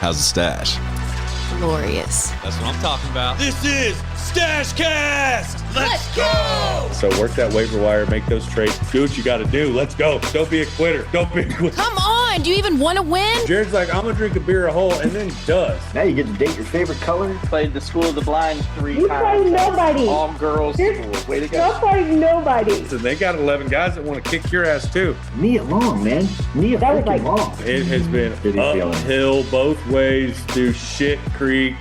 How's the stash? Glorious. That's what I'm talking about. This is StacheCast. Let's go. So work that waiver wire, make those trades. Do what you got to do. Let's go. Don't be a quitter. Don't be a quitter. Come on. Do you even want to win? Jared's like, I'm going to drink a beer a hole, and then does. Now you get to date your favorite color. Played the School of the Blind 3 you times. You nobody. All girls school. Way to go. You're playing nobody. So they got 11 guys that want to kick your ass too. Nia Long, man. Nia freaking Long. It has been uphill both ways through shit creek.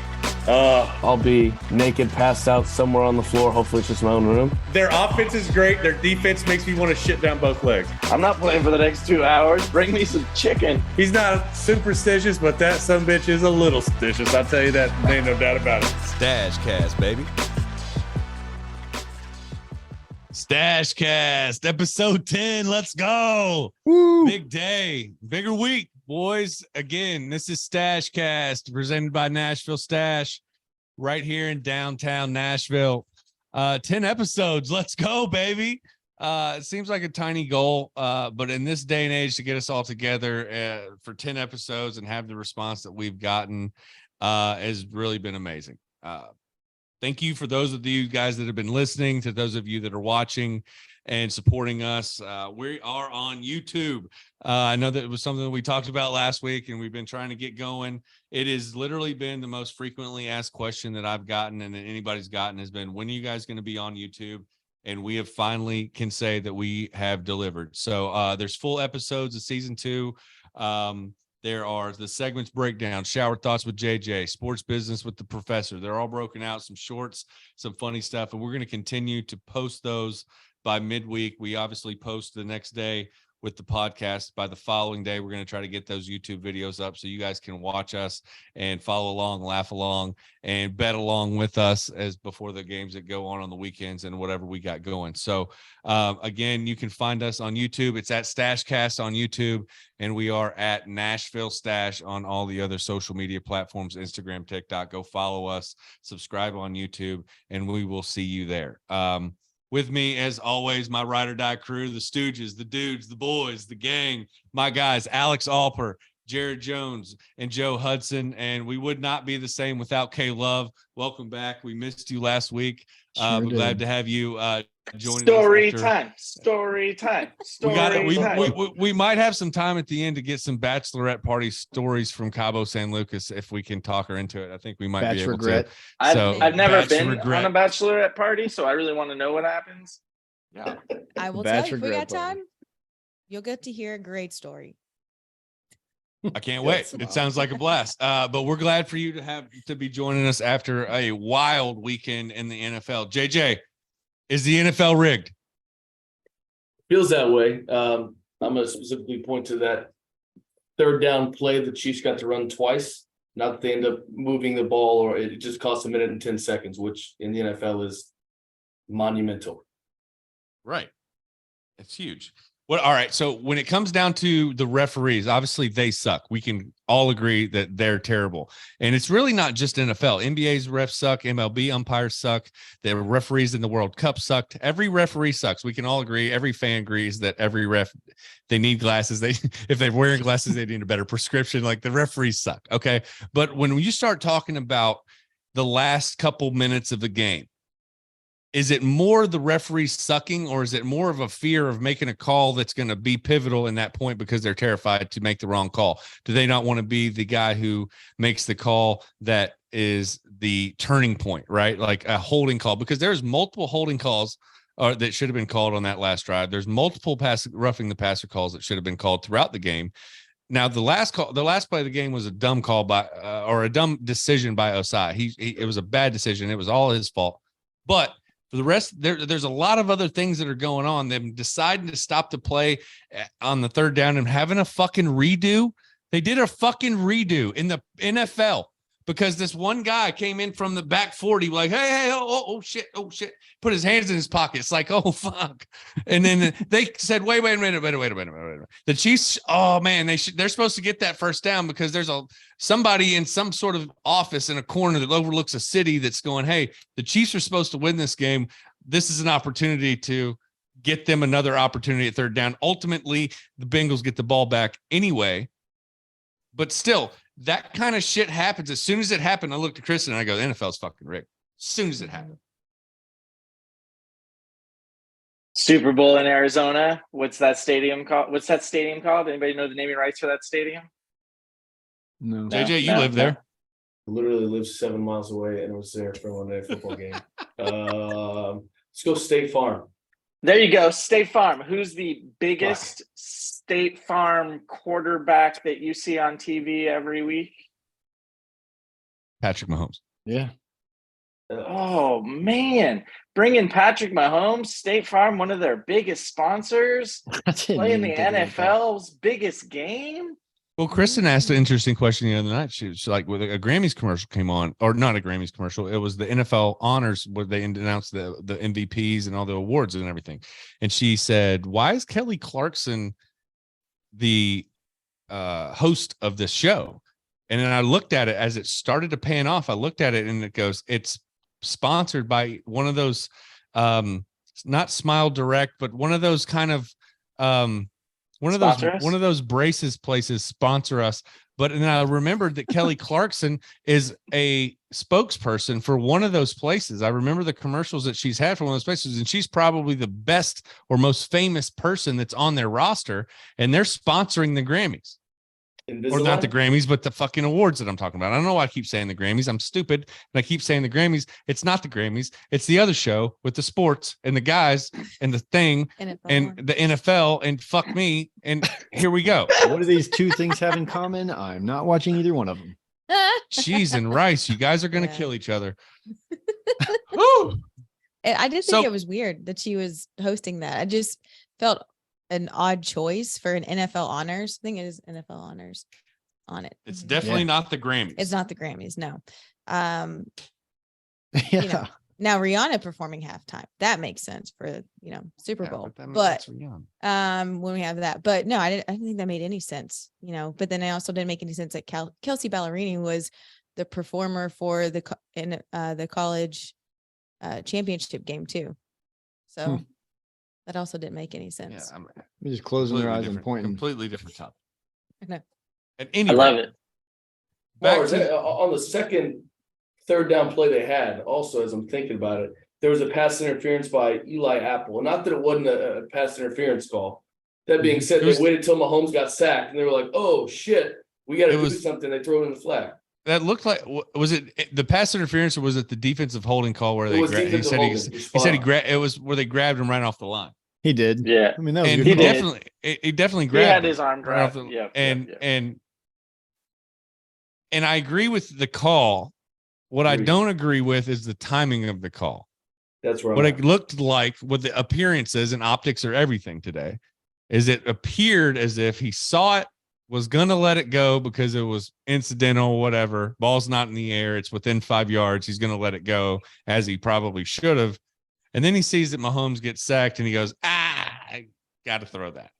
I'll be naked, passed out somewhere on the floor. Hopefully it's just my own room. Their offense is great. Their defense makes me want to shit down both legs. I'm not playing for the next 2 hours. Bring me some chicken. He's not superstitious, but that sumbitch is a little stitious. I'll tell you that. There ain't no doubt about it. StacheCast, baby. StacheCast, episode 10. Let's go. Woo. Big day. Bigger week, boys. Again, this is StacheCast presented by Nashville Stash right here in downtown Nashville. 10 episodes. Let's go, baby. It seems like a tiny goal, but in this day and age to get us all together for 10 episodes and have the response that we've gotten has really been amazing. Thank you for those of you guys that have been listening, to those of you that are watching and supporting us. We are on YouTube. I know that it was something that we talked about last week and we've been trying to get going. It has literally been the most frequently asked question that I've gotten and that anybody's gotten has been, when are you guys going to be on YouTube? And we have finally can say that we have delivered. So there's full episodes of season 2. There are the segments breakdown, shower thoughts with JJ, sports business with the professor. They're all broken out, some shorts, some funny stuff. And we're going to continue to post those by midweek. We obviously post the next day with the podcast. By the following day, we're going to try to get those YouTube videos up so you guys can watch us and follow along, laugh along, and bet along with us as before the games that go on the weekends and whatever we got going. So again, you can find us on YouTube. It's at StacheCast on YouTube, and we are at Nashville Stash on all the other social media platforms, Instagram, TikTok. Go follow us, subscribe on YouTube, and we will see you there. With me, as always, my ride or die crew, the Stooges, the dudes, the boys, the gang, my guys, Alex Alper, Jared Jones, and Joe Hudson. And we would not be the same without K Love. Welcome back. We missed you last week. We're glad to have you joining us. Story time. We might have some time at the end to get some bachelorette party stories from Cabo San Lucas if we can talk her into it. I think we might be able to. I've never been on a bachelorette party, so I really want to know what happens. Yeah, I will tell you, if we got time, you'll get to hear a great story. I can't wait. It sounds like a blast. But we're glad for you to be joining us after a wild weekend in the NFL. JJ, is the NFL rigged? Feels that way. I'm going to specifically point to that third down play the Chiefs got to run twice. Not that they end up moving the ball, or it just cost 1 minute and 10 seconds, which in the NFL is monumental. Right. It's huge. All right. So when it comes down to the referees, obviously they suck. We can all agree that they're terrible. And it's really not just NFL. NBA's refs suck. MLB umpires suck. The referees in the World Cup sucked. Every referee sucks. We can all agree. Every fan agrees that every ref, they need glasses. If they're wearing glasses, they need a better prescription. Like, the referees suck. Okay. But when you start talking about the last couple minutes of the game, is it more the referee sucking, or is it more of a fear of making a call that's going to be pivotal in that point because they're terrified to make the wrong call? Do they not want to be the guy who makes the call that is the turning point, right? Like a holding call, because there's multiple holding calls that should have been called on that last drive. There's multiple roughing the passer calls that should have been called throughout the game. Now, the last play of the game was a dumb call or a dumb decision by Osai. It was a bad decision. It was all his fault. But for the rest, there's a lot of other things that are going on. Them deciding to stop the play on the third down and having a fucking redo. They did a fucking redo in the NFL because this one guy came in from the back 40, like, hey, oh shit, put his hands in his pocket. It's like, oh fuck. And then they said, wait a minute. The Chiefs, oh man, they're supposed to get that first down because there's somebody in some sort of office in a corner that overlooks a city that's going, hey, the Chiefs are supposed to win this game. This is an opportunity to get them another opportunity at third down. Ultimately, the Bengals get the ball back anyway. But still, that kind of shit happens. As soon as it happened, I looked at Kristen and I go, the NFL's fucking rigged. As soon as it happened. Super Bowl in Arizona. What's that stadium called? Anybody know the naming rights for that stadium? No. JJ, you live there. Literally live 7 miles away and was there for a one-day football game. Let's go State Farm. There you go, State Farm. Who's the biggest State Farm quarterback that you see on TV every week? Patrick Mahomes. Yeah. Oh, man. Bringing Patrick Mahomes, State Farm, one of their biggest sponsors, playing the NFL's biggest game. Well, Kristen asked an interesting question the other night. She was like, with a Grammys commercial came on, or not a Grammys commercial. It was the NFL honors where they announced the MVPs and all the awards and everything. And she said, why is Kelly Clarkson the host of this show? And then I looked at it as it started to pan off. I looked at it and it goes, it's sponsored by one of those, not Smile Direct, but one of those kind of, one of those braces places sponsor us. But then I remembered that Kelly Clarkson is a spokesperson for one of those places. I remember the commercials that she's had for one of those places, and she's probably the best or most famous person that's on their roster, and they're sponsoring the Grammys. Invisalign? Or not the Grammys, but the fucking awards that I'm talking about. I don't know why I keep saying the Grammys. I'm stupid. And I keep saying the Grammys. It's not the Grammys. It's the other show with the sports and the guys and the thing and the NFL and fuck me. And here we go. What do these two things have in common? I'm not watching either one of them. Cheese and rice. You guys are going to kill each other. Woo! I did think it was weird that she was hosting that. I just felt an odd choice for an NFL honors. I think it is NFL honors on it. It's definitely not the Grammys. It's not the Grammys. No. Yeah. You know, now Rihanna performing halftime, that makes sense for, Super Bowl, but when we have that, but no, I didn't think that made any sense, but then I also didn't make any sense that Kelsey Ballerini was the performer for the college championship game too. So that also didn't make any sense. Yeah, we're just closing their eyes and pointing. Completely different topic. I know. I love it. On the second third down play they had, also, as I'm thinking about it, there was a pass interference by Eli Apple. Not that it wasn't a pass interference call. That being said, they waited till Mahomes got sacked, and they were like, oh, shit, we got to do something. They throw it in the flag. That looked like, was it the pass interference, or was it the defensive holding call where he said it was where they grabbed him right off the line? He did. Yeah. I mean, that was and good. He definitely grabbed. He had his arm grabbed. And I agree with the call. What I don't agree with is the timing of the call. That's right. What it looked like with the appearances and optics are everything today is it appeared as if he saw it, was going to let it go because it was incidental, whatever. Ball's not in the air. It's within 5 yards. He's going to let it go, as he probably should have. And then he sees that Mahomes gets sacked and he goes, I got to throw that.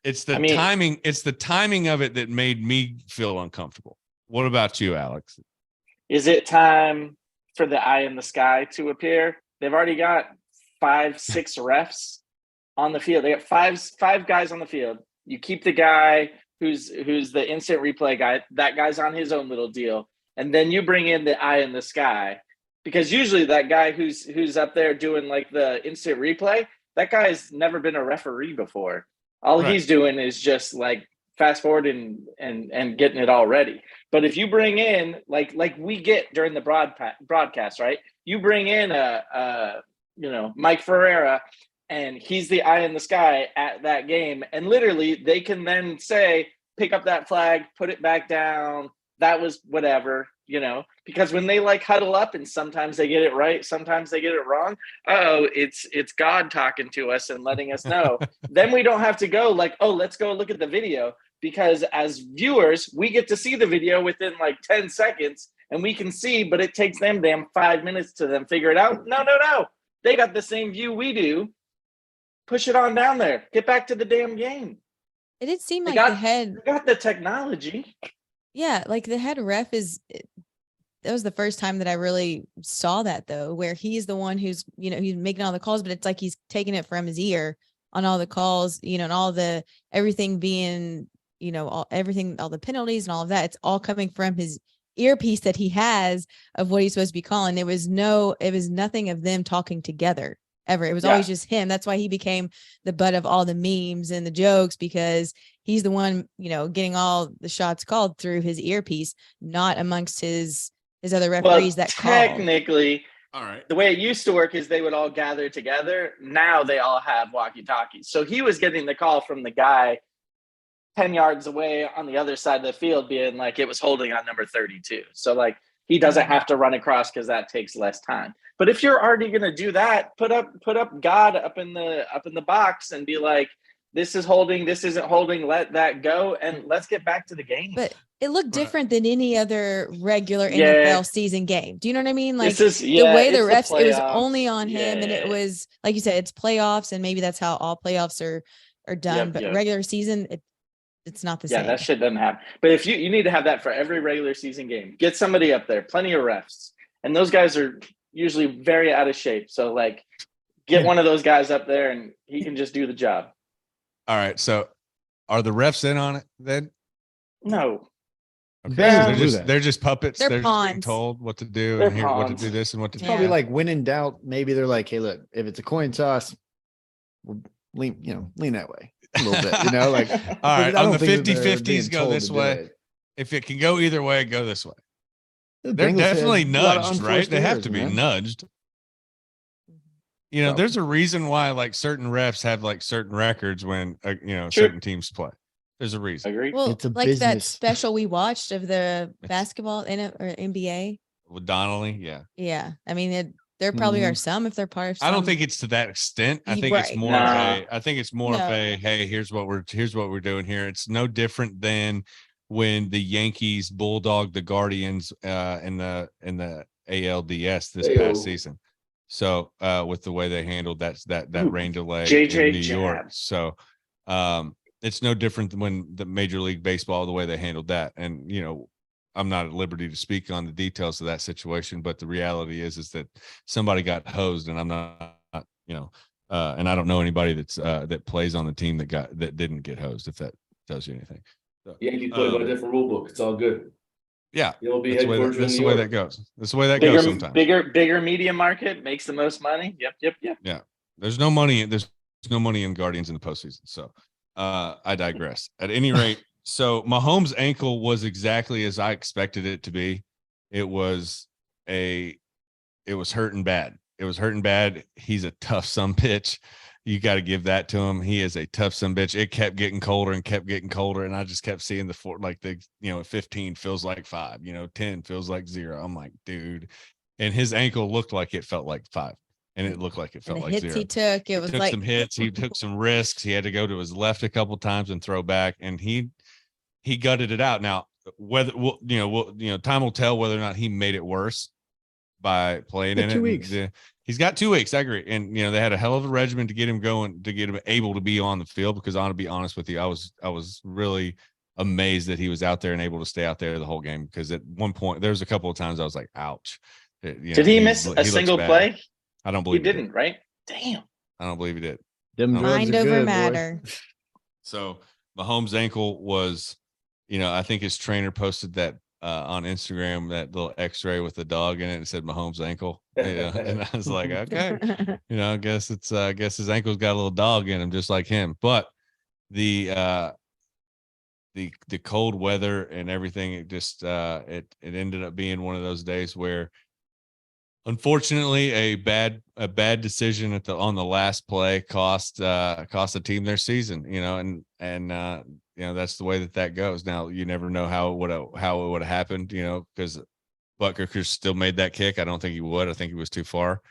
It's the timing. It's the timing of it that made me feel uncomfortable. What about you, Alex? Is it time for the eye in the sky to appear? They've already got 5-6 refs on the field. They got five guys on the field. You keep the guy who's the instant replay guy. That guy's on his own little deal. And then you bring in the eye in the sky, because usually that guy who's up there doing like the instant replay, that guy's never been a referee before. All he's doing is just like fast forward and getting it all ready. But if you bring in like we get during the broadcast, right? You bring in Mike Ferreira, and he's the eye in the sky at that game. And literally they can then say, pick up that flag, put it back down. That was whatever, because when they like huddle up and sometimes they get it right, sometimes they get it wrong. Oh, it's God talking to us and letting us know. Then we don't have to go like, oh, let's go look at the video, because as viewers, we get to see the video within like 10 seconds and we can see, but it takes them 5 minutes to them figure it out. No. They got the same view we do. Push it on down there. Get back to the damn game. It did seem like they got the technology. Yeah, like the head ref that was the first time that I really saw that, though, where he's the one who's, he's making all the calls, but it's like he's taking it from his ear on all the calls, and all everything being everything, all the penalties and all of that, it's all coming from his earpiece that he has of what he's supposed to be calling. It was nothing of them talking together ever. It was always just him. That's why he became the butt of all the memes and the jokes, because he's the one, getting all the shots called through his earpiece, not amongst his other referees that call. Technically, all right. The way it used to work is they would all gather together. Now they all have walkie-talkies. So he was getting the call from the guy 10 yards away on the other side of the field, being like, it was holding on number 32. So like, he doesn't have to run across because that takes less time. But if you're already going to do that, put up God up in the box and be like, this is holding, this isn't holding, let that go, and let's get back to the game. But it looked different than any other regular NFL season game. Do you know what I mean? Like the way the refs, it was only on him, and it was, like you said, it's playoffs, and maybe that's how all playoffs are done. But regular season, it's not the same. Yeah, that shit doesn't happen. But if you need to have that for every regular season game, get somebody up there, plenty of refs, and those guys are usually very out of shape. So like, get one of those guys up there, and he can just do the job. All right. So, are the refs in on it then? No. Okay. So they're just puppets. They're just pawns. being told what to do They're and here, what to pawns. do this and what to do. Probably like when in doubt, maybe they're like, hey, look, if it's a coin toss, we'll lean that way a little bit, like. All right, on the think that 50-50s, go this way. If it can go either way, go this way. They're definitely nudged, right? They have to be nudged. There's a reason why like certain refs have like certain records when certain teams play. There's a reason. Agreed. Well, It's a like business. that special we watched of the basketball or NBA with Donnelly. Yeah. Yeah. I mean, there probably are some if they're part of. I don't think it's to that extent. I think it's more of a hey, here's what we're doing here. It's no different than when the Yankees bulldog the Guardians in the ALDS this past season. So with the way they handled that rain delay in New York. So it's no different than when the Major League Baseball, the way they handled that. And, I'm not at liberty to speak on the details of that situation, but the reality is that somebody got hosed, and I'm not, and I don't know anybody that's that plays on the team that didn't get hosed, if that tells you anything. So, Yankees play by a different rule book. It's all good. Yeah, You'll be that's the way that goes. That's the way that goes sometimes. Bigger media market makes the most money. Yep. Yeah, there's no money in Guardians in the postseason. So I digress. At any rate, so Mahomes' ankle was exactly as I expected it to be. It was hurting bad. It was hurting bad. He's a tough sumbitch. You got to give that to him. He is a tough sumbitch. It kept getting colder and kept getting colder, and I just kept seeing the 15 feels like 5. 10 feels like 0. I'm like, dude, and his ankle looked like it felt like 5. And it looked like it felt like hits 0. He took some hits. He took some risks. He had to go to his left a couple times and throw back, and he gutted it out. Now, whether time will tell whether or not he made it worse by playing in 2 weeks. He's got 2 weeks. I agree. And they had a hell of a regimen to get him going, to get him able to be on the field. Because I want to be honest with you, I was really amazed that he was out there and able to stay out there the whole game. Because at one point, there was a couple of times I was like, ouch. Did he miss a single play? I don't believe he didn't. Right? Damn. I don't believe he did. Mind over matter. So Mahomes' ankle was, I think his trainer posted that on Instagram, that little X-ray with the dog in it. It said Mahomes' ankle. And I was like, okay, I guess his ankle's got a little dog in him, just like him. But the cold weather and everything, it just it ended up being one of those days where, unfortunately, a bad decision on the last play cost the team their season. And that's the way that goes. Now, you never know how it would have happened. Because Butker still made that kick. I don't think he would. I think he was too far.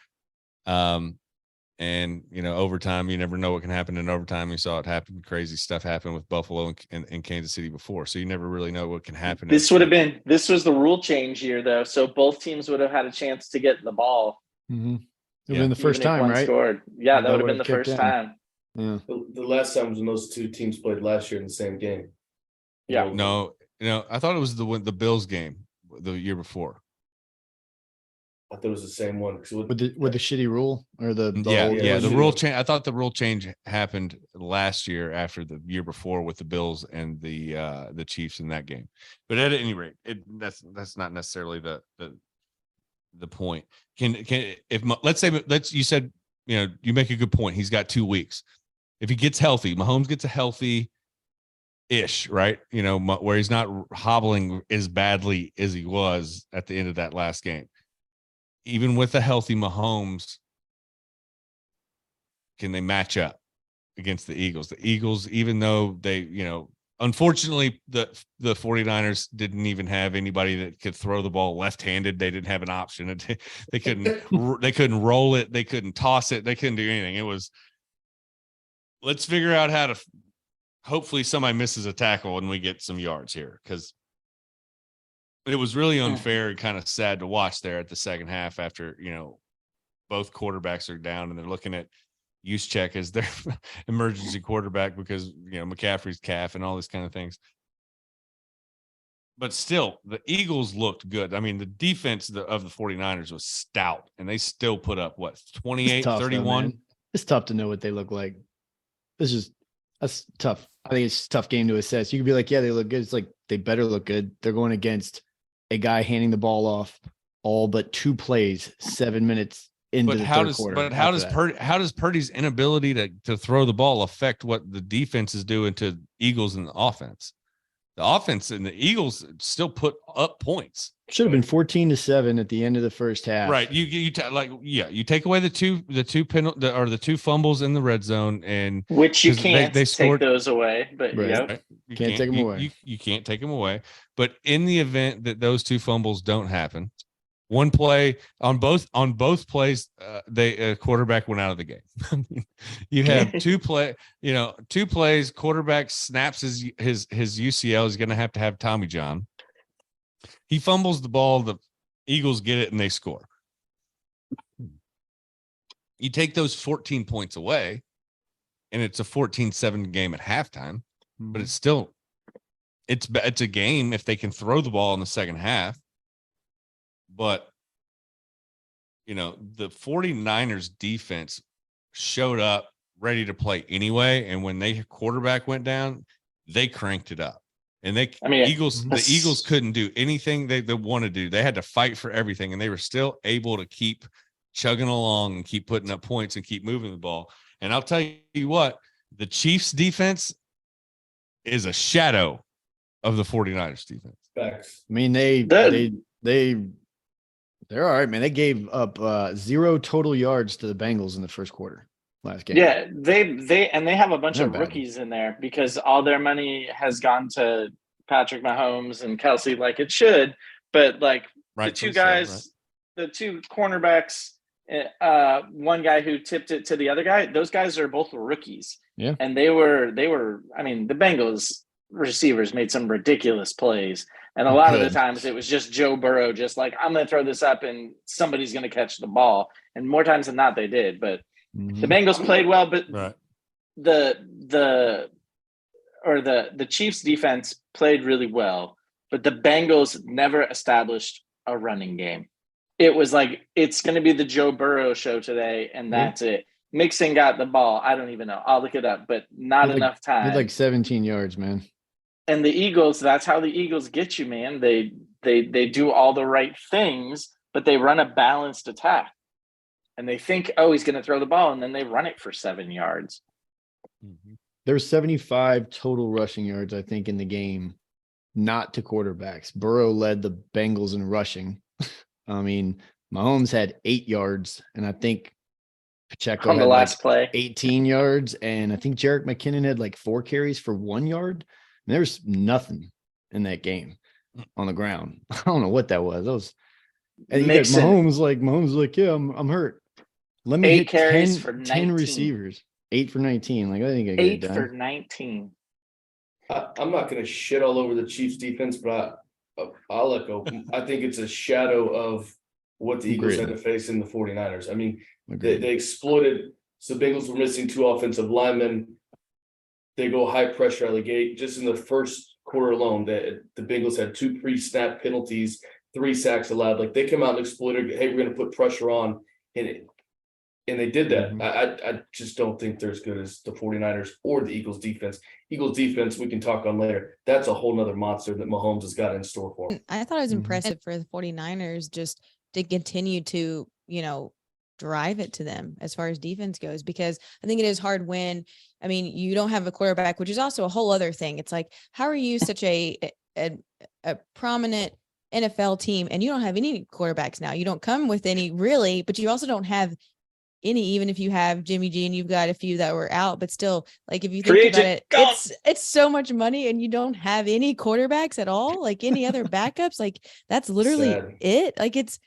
And overtime, you never know what can happen in overtime. You saw it happen. Crazy stuff happen with Buffalo and Kansas City before. So you never really know what can happen. This was the rule change year, though. So both teams would have had a chance to get the ball. Mm-hmm. It would have been the first time, right? Scored. Yeah, that would have been the first time. Yeah. The last time was when those two teams played last year in the same game. Yeah. No, I thought it was the Bills game the year before. I thought it was the same one. With the shitty rule or the the rule change. I thought the rule change happened last year after the year before with the Bills and the Chiefs in that game. But at any rate, that's not necessarily the point. You said, you make a good point. He's got 2 weeks. If he gets healthy, Mahomes gets a healthy ish, right? Where he's not hobbling as badly as he was at the end of that last game. Even with a healthy Mahomes, can they match up against the Eagles? The Eagles, even though they, unfortunately, the 49ers didn't even have anybody that could throw the ball left-handed. They didn't have an option. They couldn't roll it. They couldn't toss it. They couldn't do anything. It was, let's figure out how to, hopefully somebody misses a tackle and we get some yards here, because it was really unfair and kind of sad to watch there at the second half after, both quarterbacks are down and they're looking at Juszczyk as their emergency quarterback because, McCaffrey's calf and all these kind of things. But still, the Eagles looked good. I mean, the defense of the 49ers was stout, and they still put up, 28, 31? It's tough to know what they look like. That's tough. I think it's a tough game to assess. You could be like, yeah, they look good. It's like, they better look good. They're going against a guy handing the ball off all but 2 plays, 7 minutes into the third quarter. But how does Purdy's inability to throw the ball affect what the defense is doing to Eagles and the offense? The offense and the Eagles still put up points. Should have been 14-7 at the end of the first half. Right. You take away the two fumbles in the red zone, and which you can't take those away, but right. You can't take them away. You can't take them away. But in the event that those 2 fumbles don't happen, one play on both plays, the quarterback went out of the game. You have 2 plays. Quarterback snaps his UCL. He's going to have Tommy John. He fumbles the ball. The Eagles get it and they score. You take those 14 points away, and it's a 14-7 game at halftime. But it's still, it's a game if they can throw the ball in the second half. But, the 49ers defense showed up ready to play anyway. And when their quarterback went down, they cranked it up. And the Eagles couldn't do anything they want to do. They had to fight for everything. And they were still able to keep chugging along and keep putting up points and keep moving the ball. And I'll tell you what, the Chiefs defense is a shadow of the 49ers defense. Facts. I mean, they're all right, man. They gave up 0 total yards to the Bengals in the first quarter last game. Yeah, they have a bunch of rookies in there because all their money has gone to Patrick Mahomes and Kelsey, like it should. But the 2 guys, the 2 cornerbacks, one guy who tipped it to the other guy, those guys are both rookies. Yeah, and they were. I mean, the Bengals receivers made some ridiculous plays. And a lot of the times it was just Joe Burrow, just like, I'm going to throw this up and somebody's going to catch the ball. And more times than not, they did. But the Bengals played well, but the Chiefs defense played really well. But the Bengals never established a running game. It was like, it's going to be the Joe Burrow show today, and that's it. Mixon got the ball. I don't even know. I'll look it up, but not enough time. He had 17 yards, man. And the Eagles, that's how the Eagles get you, man. They do all the right things, but they run a balanced attack. And they think, he's going to throw the ball, and then they run it for 7 yards. There's 75 total rushing yards, I think, in the game, not to quarterbacks. Burrow led the Bengals in rushing. I mean, Mahomes had 8 yards, and I think Pacheco on the last play 18 yards, and I think Jerick McKinnon had 4 carries for 1 yard. There's nothing in that game on the ground. I don't know what that was. And you got Mahomes yeah, I'm hurt. Let me hit 10 receivers. 8 for 19. I think I get it done. 8 for 19. I'm not going to shit all over the Chiefs defense, but I'll let go. I think it's a shadow of what the Eagles had to face in the 49ers. I mean, they exploited. So Bengals were missing 2 offensive linemen. They go high pressure out of the gate. Just in the first quarter alone, the Bengals had 2 pre-snap penalties 3 sacks allowed. Like they come out and exploited, hey, we're going to put pressure on, and they did that. I just don't think they're as good as the 49ers or the Eagles defense. Eagles defense, we can talk on later. That's a whole nother monster that Mahomes has got in store for him. I thought it was impressive for the 49ers just to continue to, drive it to them as far as defense goes, because I think it is hard when, you don't have a quarterback, which is also a whole other thing. It's like, how are you such a prominent NFL team and you don't have any quarterbacks now? You don't come with any really, but you also don't have any, even if you have Jimmy G and you've got a few that were out, but still, like if you think about it, it's so much money and you don't have any quarterbacks at all, like any other backups. Like that's literally it. Like it's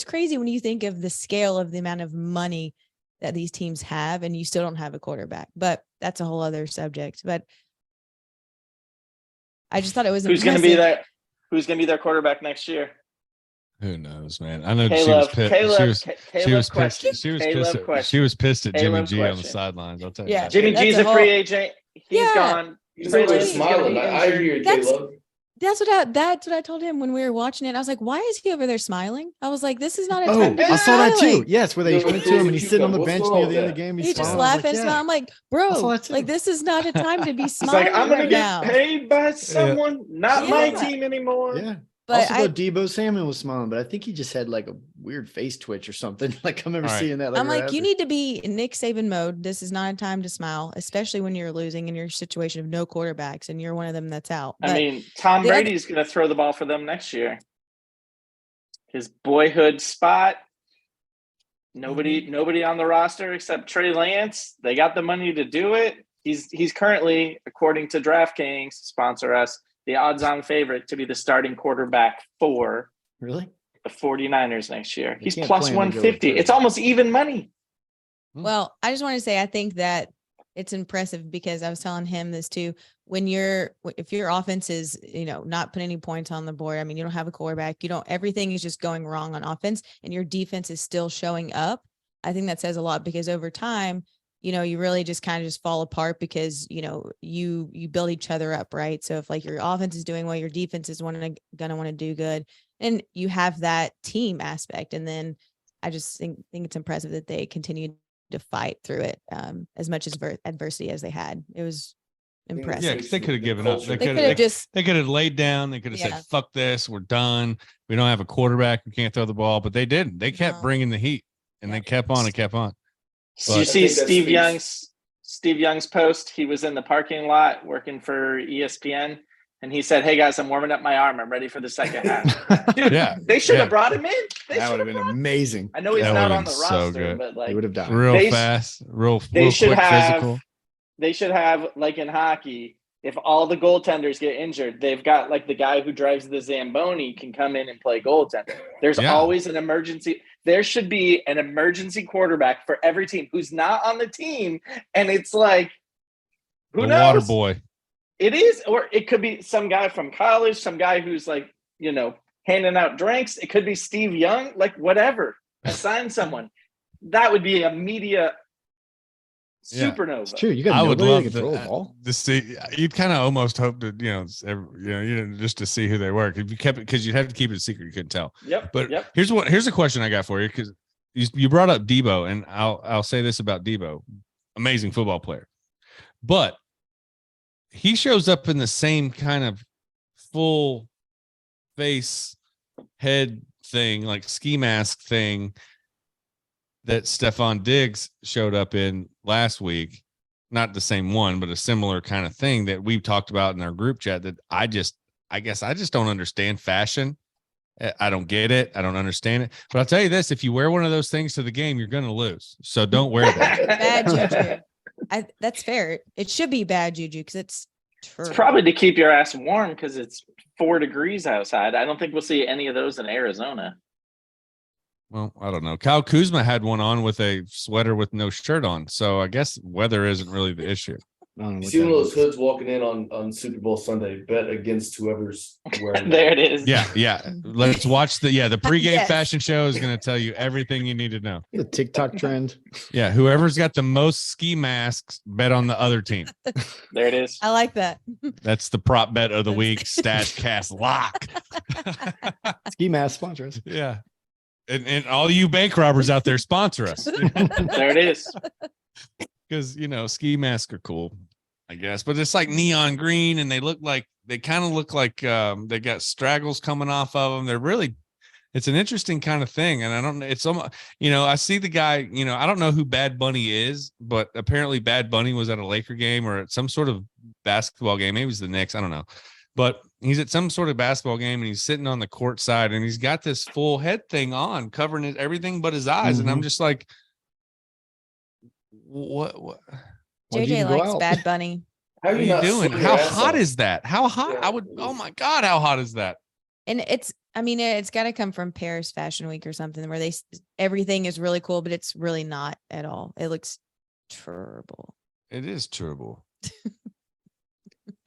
crazy when you think of the scale of the amount of money that these teams have and you still don't have a quarterback, but that's a whole other subject. But I just thought it was Who's going to be their quarterback next year? Who knows, man? I know Caleb, she was pissed at Jimmy G on the sidelines. I'll tell you. Yeah, Jimmy G's a free agent. He's gone. He's over smiling. I hear you, Caleb. That's what I told him when we were watching it. I was like, why is he over there smiling? I was like, this is not a time to be I saw smiling. that too. Yes, where they went to him and he's sitting on the bench near the end of the game. He just laughing and smiling. I'm like, bro, like this is not a time to be smiling. He's like, I'm gonna right get now. paid by someone, not my team anymore. Yeah. But also, Deebo Samuel was smiling, but I think he just had like a weird face twitch or something. Like I remember seeing that. I'm like, you need to be in Nick Saban mode. This is not a time to smile, especially when you're losing in your situation of no quarterbacks and you're one of them that's out. But Tom Brady's going to throw the ball for them next year. His boyhood spot. Nobody on the roster except Trey Lance. They got the money to do it. He's currently, according to DraftKings, sponsor us, the odds-on favorite to be the starting quarterback for the 49ers next year. He's plus 150. It's almost even money. Well, I just want to say I think that it's impressive because I was telling him this too. If your offense is, not putting any points on the board, you don't have a quarterback, everything is just going wrong on offense and your defense is still showing up. I think that says a lot because over time, you really just kind of just fall apart because, you build each other up, right? So if like your offense is doing well, your defense is going to want to do good and you have that team aspect. And then I just think it's impressive that they continued to fight through it as much as adversity as they had. It was impressive. Yeah, because they could have given up. They could have laid down. They could have said, fuck this, we're done. We don't have a quarterback. We can't throw the ball, but they didn't. They kept bringing the heat and they kept on and kept on. You see Steve Young's post. He was in the parking lot working for ESPN, and he said, "Hey guys, I'm warming up my arm. I'm ready for the second half." Dude, they should have brought him in. That would have been amazing. I know he's not on the roster, but like he would have done real fast, real quick, physical. They should have, like in hockey, if all the goaltenders get injured, they've got like the guy who drives the Zamboni can come in and play goaltender. There's always an emergency. There should be an emergency quarterback for every team who's not on the team. And it's like, who knows? Water boy. It is, or it could be some guy from college, some guy who's like, handing out drinks. It could be Steve Young, like whatever. Assign someone. That would be a media supernova. It's true. You got. I would love to see. You'd kind of almost hope to, just to see who they were. If you kept it, because you'd have to keep it a secret. You couldn't tell. Yep. But here's a question I got for you, because you brought up Debo, and I'll say this about Debo: amazing football player, but he shows up in the same kind of full face head thing, like ski mask thing, that Stephon Diggs showed up in last week. Not the same one, but a similar kind of thing that we've talked about in our group chat that I guess I just don't understand fashion. I don't get it. I don't understand it. But I'll tell you this, if you wear one of those things to the game, you're going to lose. So don't wear that. Bad juju. That's fair. It should be bad juju because it's true. It's probably to keep your ass warm because it's 4 degrees outside. I don't think we'll see any of those in Arizona. Well, I don't know. Kyle Kuzma had one on with a sweater with no shirt on. So I guess weather isn't really the issue. You see one of those hoods walking in on Super Bowl Sunday, bet against whoever's wearing there it is. Yeah. Let's watch the pregame fashion show is going to tell you everything you need to know. The TikTok trend. Yeah. Whoever's got the most ski masks, bet on the other team. There it is. I like that. That's the prop bet of the week. StacheCast lock. Ski Mask sponsor us. Yeah. And all you bank robbers out there, sponsor us. There it is. Because, ski masks are cool, I guess. But it's like neon green, and they kind of look like they got straggles coming off of them. They're really, it's an interesting kind of thing. And I don't know, it's almost, I see the guy, I don't know who Bad Bunny is, but apparently Bad Bunny was at a Laker game or at some sort of basketball game. Maybe it was the Knicks. I don't know. But he's at some sort of basketball game and he's sitting on the court side and he's got this full head thing on, covering everything but his eyes. Mm-hmm. And I'm just like, what? JJ likes Bad Bunny. What are you doing? How hot is that? How hot? Oh my God, how hot is that? And it's got to come from Paris Fashion Week or something where everything is really cool, but it's really not at all. It looks terrible. It is terrible.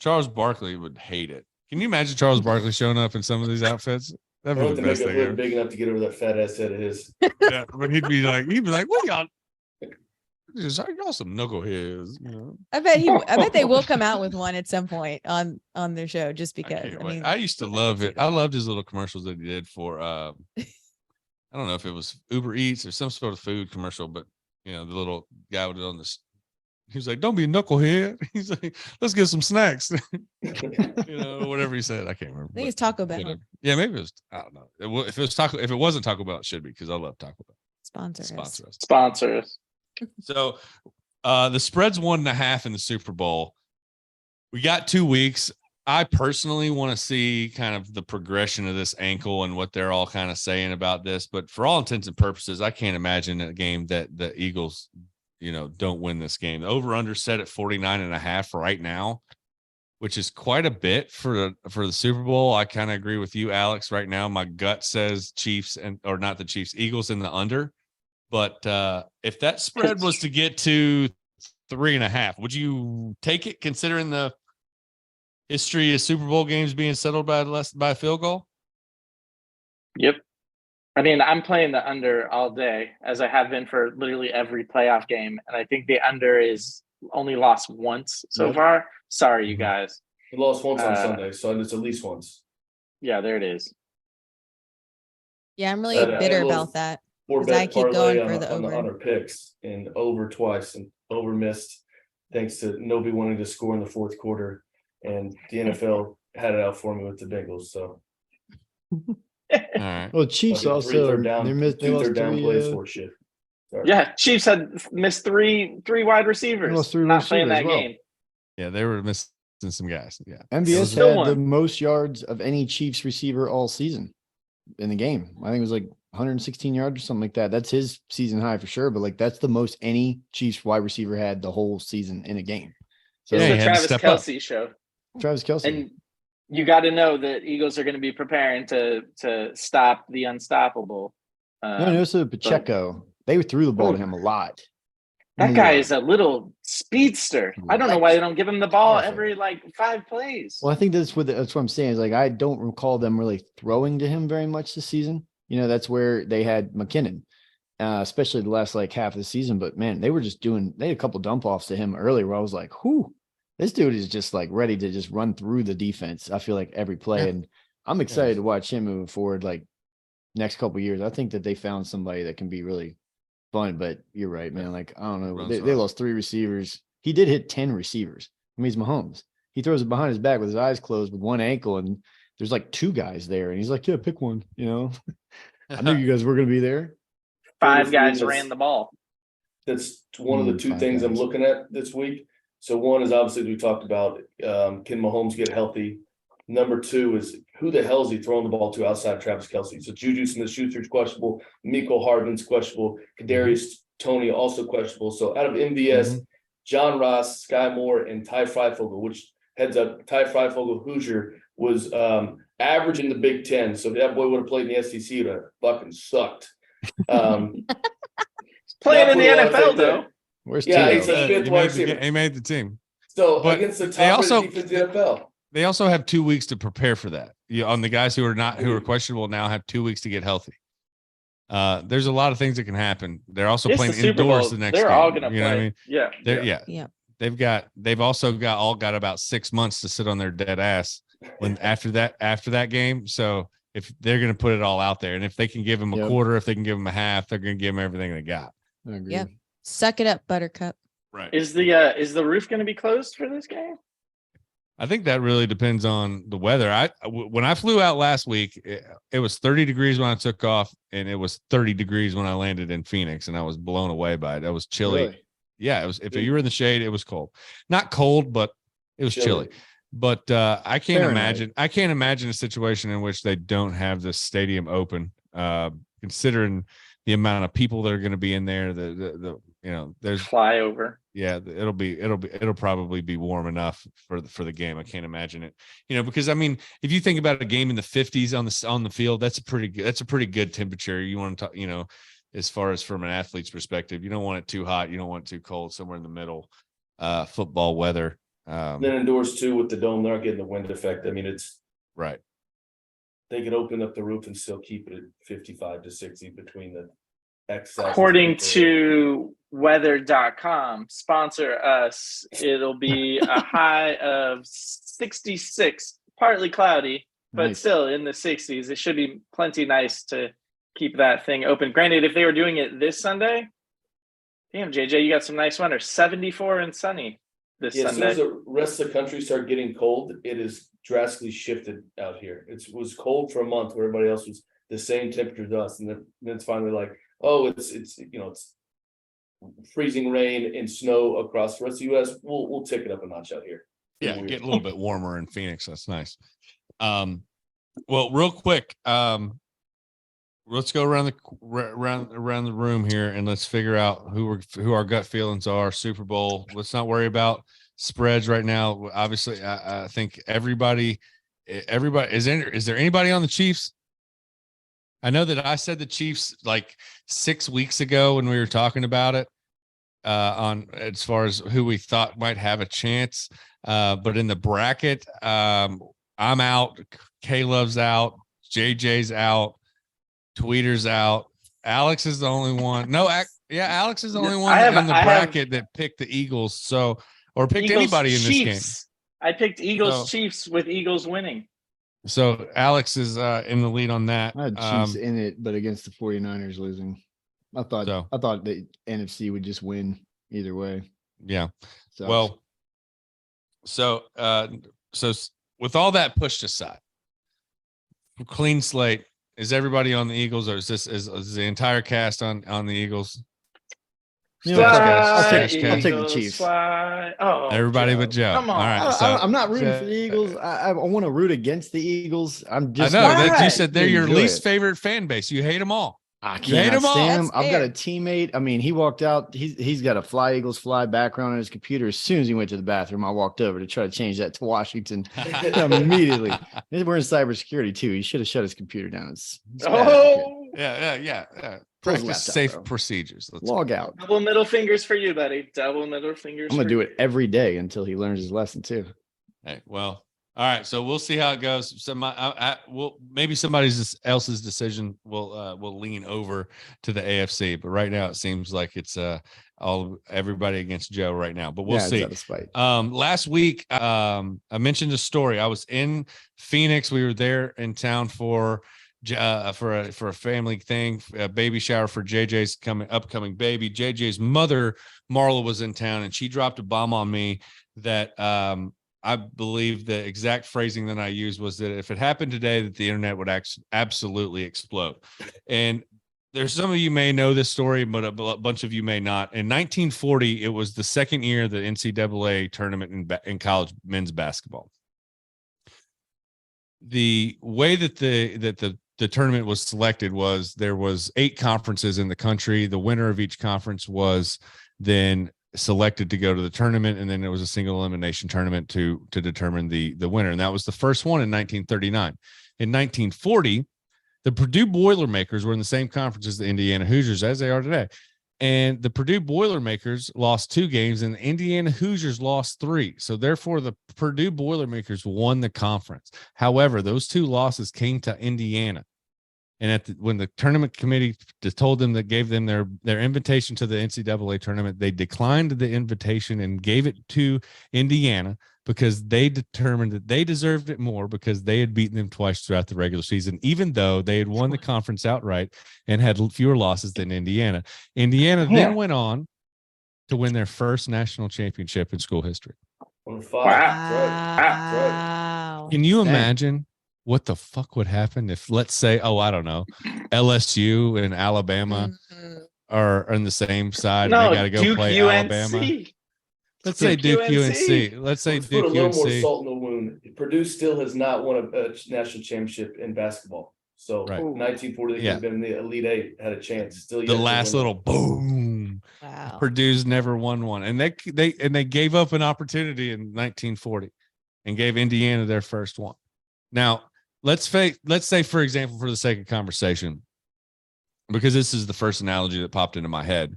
Charles Barkley would hate it. Can you imagine Charles Barkley showing up in some of these outfits? That'd be the best thing ever. Big enough to get over that fat ass head of his. Yeah, but he'd be like, what y'all? Y'all some knuckleheads. I bet they will come out with one at some point on their show just because. I used to love it. I loved his little commercials that he did for I don't know if it was Uber Eats or some sort of food commercial, but the little guy would on this. He was like, "Don't be a knucklehead." He's like, "Let's get some snacks." Whatever he said. I can't remember. I think it's Taco Bell. Yeah, maybe it was. I don't know. If it wasn't Taco Bell, it should be because I love Taco Bell. Sponsor us. So the spread's 1.5 in the Super Bowl. We got 2 weeks. I personally want to see kind of the progression of this ankle and what they're all kind of saying about this. But for all intents and purposes, I can't imagine a game that the Eagles, don't win this game. The over-under set at 49.5 right now, which is quite a bit for the Super Bowl. I kind of agree with you, Alex. Right now, my gut says Eagles in the under. But if that spread was to get to 3.5, would you take it considering the history of Super Bowl games being settled by a field goal? Yep. I'm playing the under all day, as I have been for literally every playoff game. And I think the under is only lost once so far. Sorry, you guys. He lost once on Sunday, so it's at least once. Yeah, there it is. Yeah, I'm really bitter about that. Because I keep going for the over. On our picks and over twice and over missed, thanks to nobody wanting to score in the fourth quarter. And the NFL had it out for me with the Bengals. So, all right. Well, Chiefs also they lost third down plays for shit. Yeah, Chiefs had missed three wide receivers. Lost 3 not playing receivers that game. Yeah, they were missing some guys. Yeah, MVS had the most yards of any Chiefs receiver all season in the game. I think it was like 116 yards or something like that. That's his season high for sure. But like that's the most any Chiefs wide receiver had the whole season in a game. So it's the Travis Kelce show. Travis Kelce. And you got to know that Eagles are going to be preparing to stop the unstoppable. Also Pacheco. They threw the ball to him a lot. That guy is a little speedster. I don't know why they don't give him the ball every 5 plays. Well, I think that's what I'm saying is I don't recall them really throwing to him very much this season. That's where they had McKinnon, especially the last half of the season. But man, they had a couple dump offs to him earlier where I was like, whoo, this dude is just ready to just run through the defense. I feel like every play. Yeah. And I'm excited to watch him moving forward next couple of years. I think that they found somebody that can be really fun, but you're right, man. I don't know. They lost 3 receivers. He did hit 10 receivers. He's Mahomes. He throws it behind his back with his eyes closed with one ankle, and there's 2 guys there. And he's like, yeah, pick one, I knew you guys were going to be there. 5 guys ran the ball. That's one of the 2 things I'm looking at this week. So one is obviously we talked about, can Mahomes get healthy? Number 2 is who the hell is he throwing the ball to outside Travis Kelce? So Juju Smith-Schuster's questionable, Mecole Hardman's questionable, Kadarius Toney also questionable. So out of MVS, John Ross, Sky Moore, and Ty Freifogel, which heads up, Ty Freifogel Hoosier was average in the Big Ten. So if that boy would have played in the SEC, it would have fucking sucked. Playing in the NFL though. Where's he's a 5th wide receiver. He made the team. So against the top defense in the NFL. They also have 2 weeks to prepare for that. On the guys who are questionable now have 2 weeks to get healthy. There's a lot of things that can happen. They're also playing indoors the next game. They're all going to play. You know what I mean? Yeah. They've also got about 6 months to sit on their dead ass after that game. So if they're going to put it all out there. And if they can give them a Yep. quarter, if they can give them a half, they're going to give them everything they got. I agree. Yeah. Suck it up, Buttercup. Right. Is the roof going to be closed for this game? I think that really depends on the weather. When I flew out last week, it was 30 degrees when I took off, and it was 30 degrees when I landed in Phoenix, and I was blown away by it. That was chilly. Really? Yeah, it was. If you were in the shade, it was cold. Not cold, but it was chilly. But I can't imagine. I can't imagine a situation in which they don't have the stadium open, considering the amount of people that are going to be in there. There's flyover. Yeah, it'll probably be warm enough for the game. I can't imagine it, because I mean, if you think about a game in the 50s on the field, that's a pretty good temperature. You want to talk, as far as from an athlete's perspective, you don't want it too hot, you don't want it too cold, somewhere in the middle. Football weather. Then indoors too with the dome, they're not getting the wind effect. I mean, it's right. They can open up the roof and still keep it at 55 to 60 between the X. According to weather.com, sponsor us, it'll be a high of 66, partly cloudy, but still in the 60s. It should be plenty nice to keep that thing open. Granted, if they were doing it this Sunday, damn, JJ, you got some nice weather. 74 and sunny this Sunday. As soon as the rest of the country started getting cold, it is drastically shifted out here. It was cold for a month where everybody else was the same temperature as us, and then it's finally like, oh, it's freezing rain and snow across the rest of the U.S. We'll take it up a notch out here. Yeah, get a little bit warmer in Phoenix. That's nice. Well, real quick, let's go around the room here and let's figure out who our gut feelings are. Super Bowl. Let's not worry about spreads right now. Obviously, I think everybody is there anybody on the Chiefs? I know that I said the Chiefs like 6 weeks ago when we were talking about it on as far as who we thought might have a chance. But in the bracket, I'm out. K-Love's out. JJ's out. Tweeter's out. Alex is the only one. Alex is the only one in the bracket that picked the Eagles. Or picked Eagles, anybody in this Chiefs. Game. I picked Eagles Chiefs with Eagles winning. So Alex is in the lead on that. I had Chiefs in it, but against the 49ers losing. I thought the NFC would just win either way. Yeah. So with all that pushed aside, clean slate, is everybody on the Eagles, or is the entire cast on the Eagles? I'll take the Chiefs. Oh, everybody but Joe. Come on. All right, so I'm not rooting for the Eagles. I want to root against the Eagles. I'm just. I know that you said they're your least favorite fan base. You hate them all. I can't stand him. I've got a teammate. I mean, he walked out. He's got a Fly Eagles Fly background on his computer. As soon as he went to the bathroom, I walked over to try to change that to Washington immediately. We're in cybersecurity too. He should have shut his computer down. It's yeah. Practice safe procedures. Let's log out. Double middle fingers for you, buddy. Double middle fingers. I'm gonna do it every day until he learns his lesson too. Hey, well, all right. So we'll see how it goes. Maybe somebody else's decision will lean over to the AFC, but right now it seems like it's everybody against Joe right now. But we'll see. Last week, I mentioned a story. I was in Phoenix. We were there in town for a family thing, a baby shower for JJ's upcoming baby. JJ's mother, Marla, was in town, and she dropped a bomb on me that I believe the exact phrasing that I used was that if it happened today, that the internet would absolutely explode. And there's some of you may know this story, but a bunch of you may not. In 1940, it was the second year of the NCAA tournament in college men's basketball. The way that the tournament was selected was there was 8 conferences in the country. The winner of each conference was then selected to go to the tournament, and then there was a single elimination tournament to determine the winner, and that was the first one in 1939. In 1940, the Purdue Boilermakers were in the same conference as the Indiana Hoosiers as they are today, and the Purdue Boilermakers lost 2 games, and the Indiana Hoosiers lost 3. So therefore, the Purdue Boilermakers won the conference. However, those 2 losses came to Indiana. And when the tournament committee told them that gave them their invitation to the NCAA tournament, they declined the invitation and gave it to Indiana. because they determined that they deserved it more because they had beaten them twice throughout the regular season, even though they had won the conference outright and had fewer losses than Indiana. Indiana then went on to win their first national championship in school history. Wow. Can you imagine what the fuck would happen if, let's say, I don't know, LSU and Alabama are on the same side and they got to go Duke play UNC. Alabama? Let's say Duke UNC. Let's say Let's Duke put a little UNC. more salt in the wound. Purdue still has not won a national championship in basketball. So 1940, they could have been in the Elite Eight, had a chance. Still, the last little boom. Wow. Purdue's never won one, and they gave up an opportunity in 1940, and gave Indiana their first one. Now let's say, for example, for the sake of conversation, because this is the first analogy that popped into my head,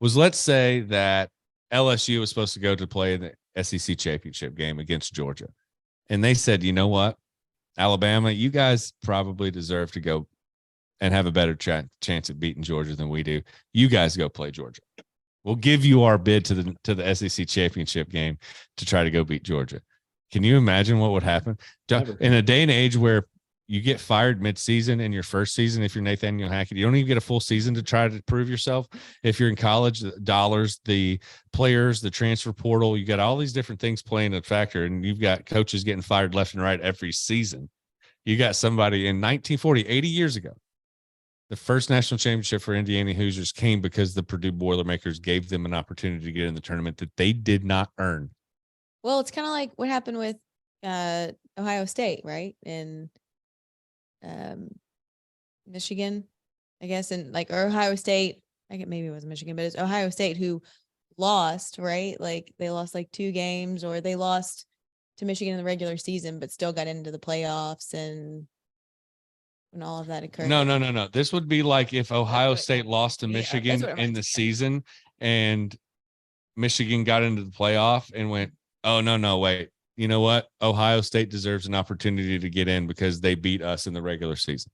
was let's say that LSU was supposed to go to play in the SEC championship game against Georgia. And they said, you know what, Alabama, you guys probably deserve to go and have a better chance at beating Georgia than we do. You guys go play Georgia. We'll give you our bid to the SEC championship game to try to go beat Georgia. Can you imagine what would happen in a day and age where you get fired mid-season in your first season? If you're Nathaniel Hackett, you don't even get a full season to try to prove yourself. If you're in college, the dollars, the players, the transfer portal, you got all these different things playing a factor, and you've got coaches getting fired left and right every season. You got somebody in 1940, 80 years ago, the first national championship for Indiana Hoosiers came because the Purdue Boilermakers gave them an opportunity to get in the tournament that they did not earn. Well, it's kind of like what happened with Ohio State, right? In Michigan, I guess, and like Ohio State, maybe it was Michigan, but it's Ohio State who lost, right? Like they lost like 2 games, or they lost to Michigan in the regular season, but still got into the playoffs, and when all of that occurred. No. This would be like if Ohio State lost to Michigan in the season, and Michigan got into the playoff and went, oh, no, wait. You know what? Ohio State deserves an opportunity to get in because they beat us in the regular season.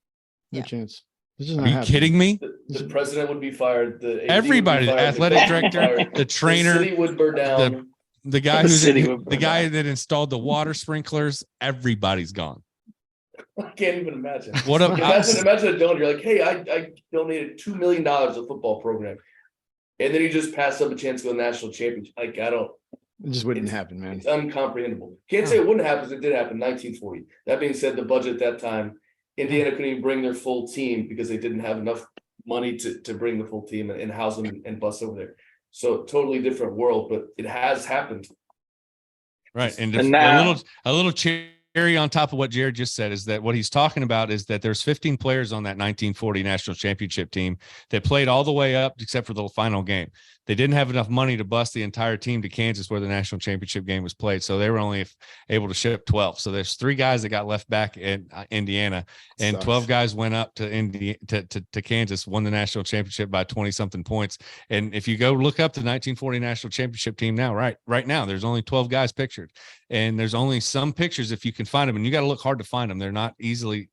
No chance. Are you kidding me? The president would be fired. Everybody, the athletic director, the trainer, the city would burn down. The guy guy that installed the water sprinklers, everybody's gone. I can't even imagine. Imagine a donor. You're like, hey, I donated $2 million to a football program, and then you just pass up a chance to go to the national championship. Like, it just wouldn't happen, man. It's uncomprehendable. Can't say it wouldn't happen. It did happen in 1940. That being said, the budget at that time, Indiana couldn't even bring their full team because they didn't have enough money to bring the full team and house them and bus over there. So totally different world, but it has happened. Right. And now, a little cherry on top of what Jared just said is that what he's talking about is that there's 15 players on that 1940 national championship team that played all the way up except for the final game. They didn't have enough money to bus the entire team to Kansas where the national championship game was played. So they were only able to ship 12. So there's 3 guys that got left back in Indiana, and 12 guys went up to Kansas, won the national championship by 20 something points. And if you go look up the 1940 national championship team now, right now, there's only 12 guys pictured, and there's only some pictures if you can find them, and you got to look hard to find them. They're not easily